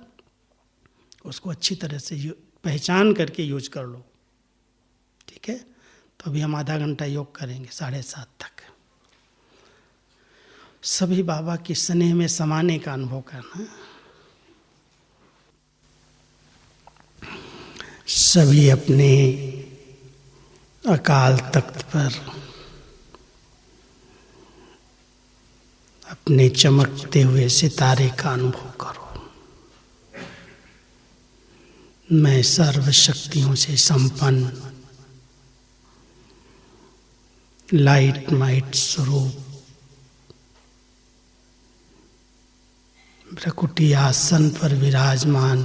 उसको अच्छी तरह से पहचान करके यूज कर लो, ठीक है। तो अभी हम आधा घंटा योग करेंगे 7:30 तक। सभी बाबा के स्नेह में समाने का अनुभव करना। सभी अपने अकाल तख्त पर अपने चमकते हुए सितारे का अनुभव करो। मैं सर्व शक्तियों से संपन्न लाइट माइट स्वरूप भ्रकुटी आसन पर विराजमान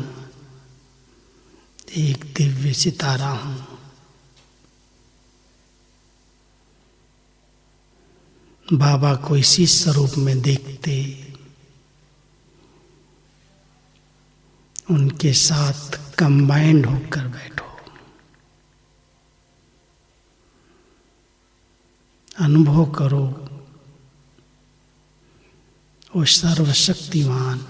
एक दिव्य सितारा हूँ। बाबा को इसी स्वरूप में देखते उनके साथ कंबाइंड होकर बैठो। अनुभव करो वो सर्वशक्तिमान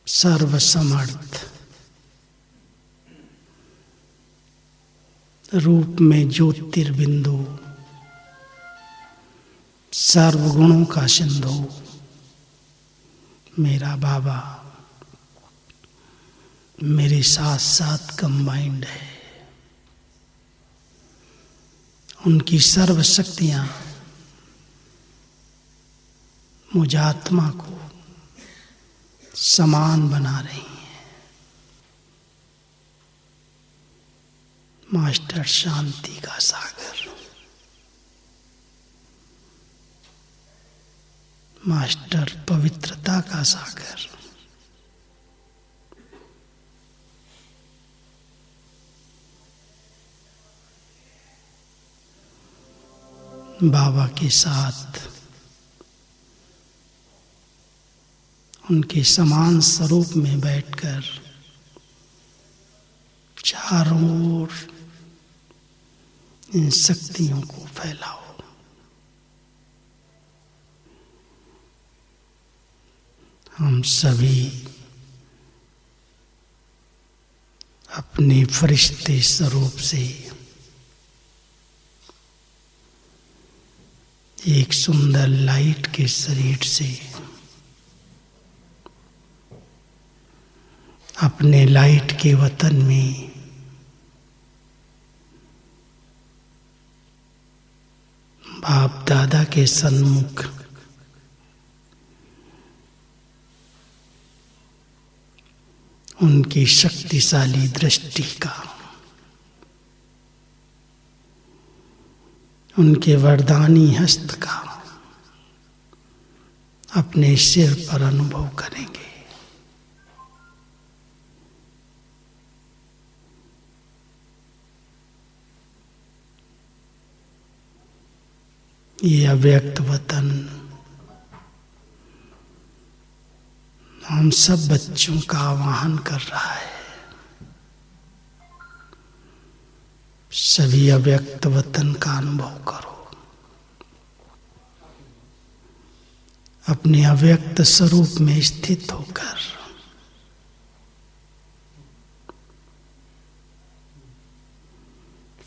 सर्वसमर्थ रूप में ज्योतिर्बिंदु सर्वगुणों का सिंधु मेरा बाबा मेरे साथ साथ कंबाइंड है। उनकी सर्व शक्तियां मुझ आत्मा को समान बना रही हैं। मास्टर शांति का सागर, मास्टर पवित्रता का सागर, बाबा के साथ उनके समान स्वरूप में बैठकर चारों ओर इन शक्तियों को फैलाओ। हम सभी अपने फरिश्ते स्वरूप से एक सुंदर लाइट के शरीर से अपने लाइट के वतन में बाप दादा के सन्मुख उनकी शक्तिशाली दृष्टि का, उनके वरदानी हस्त का अपने सिर पर अनुभव करेंगे। ये अव्यक्त वतन हम सब बच्चों का आवाहन कर रहा है। सभी अव्यक्त वतन का अनुभव करो। अपने अव्यक्त स्वरूप में स्थित होकर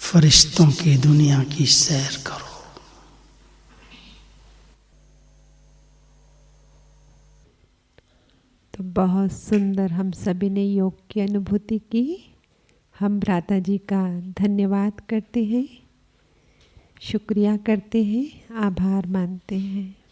फरिश्तों की दुनिया की सैर करो। तो बहुत सुंदर हम सभी ने योग की अनुभूति की। हम भ्राता जी का धन्यवाद करते हैं, शुक्रिया करते हैं, आभार मानते हैं।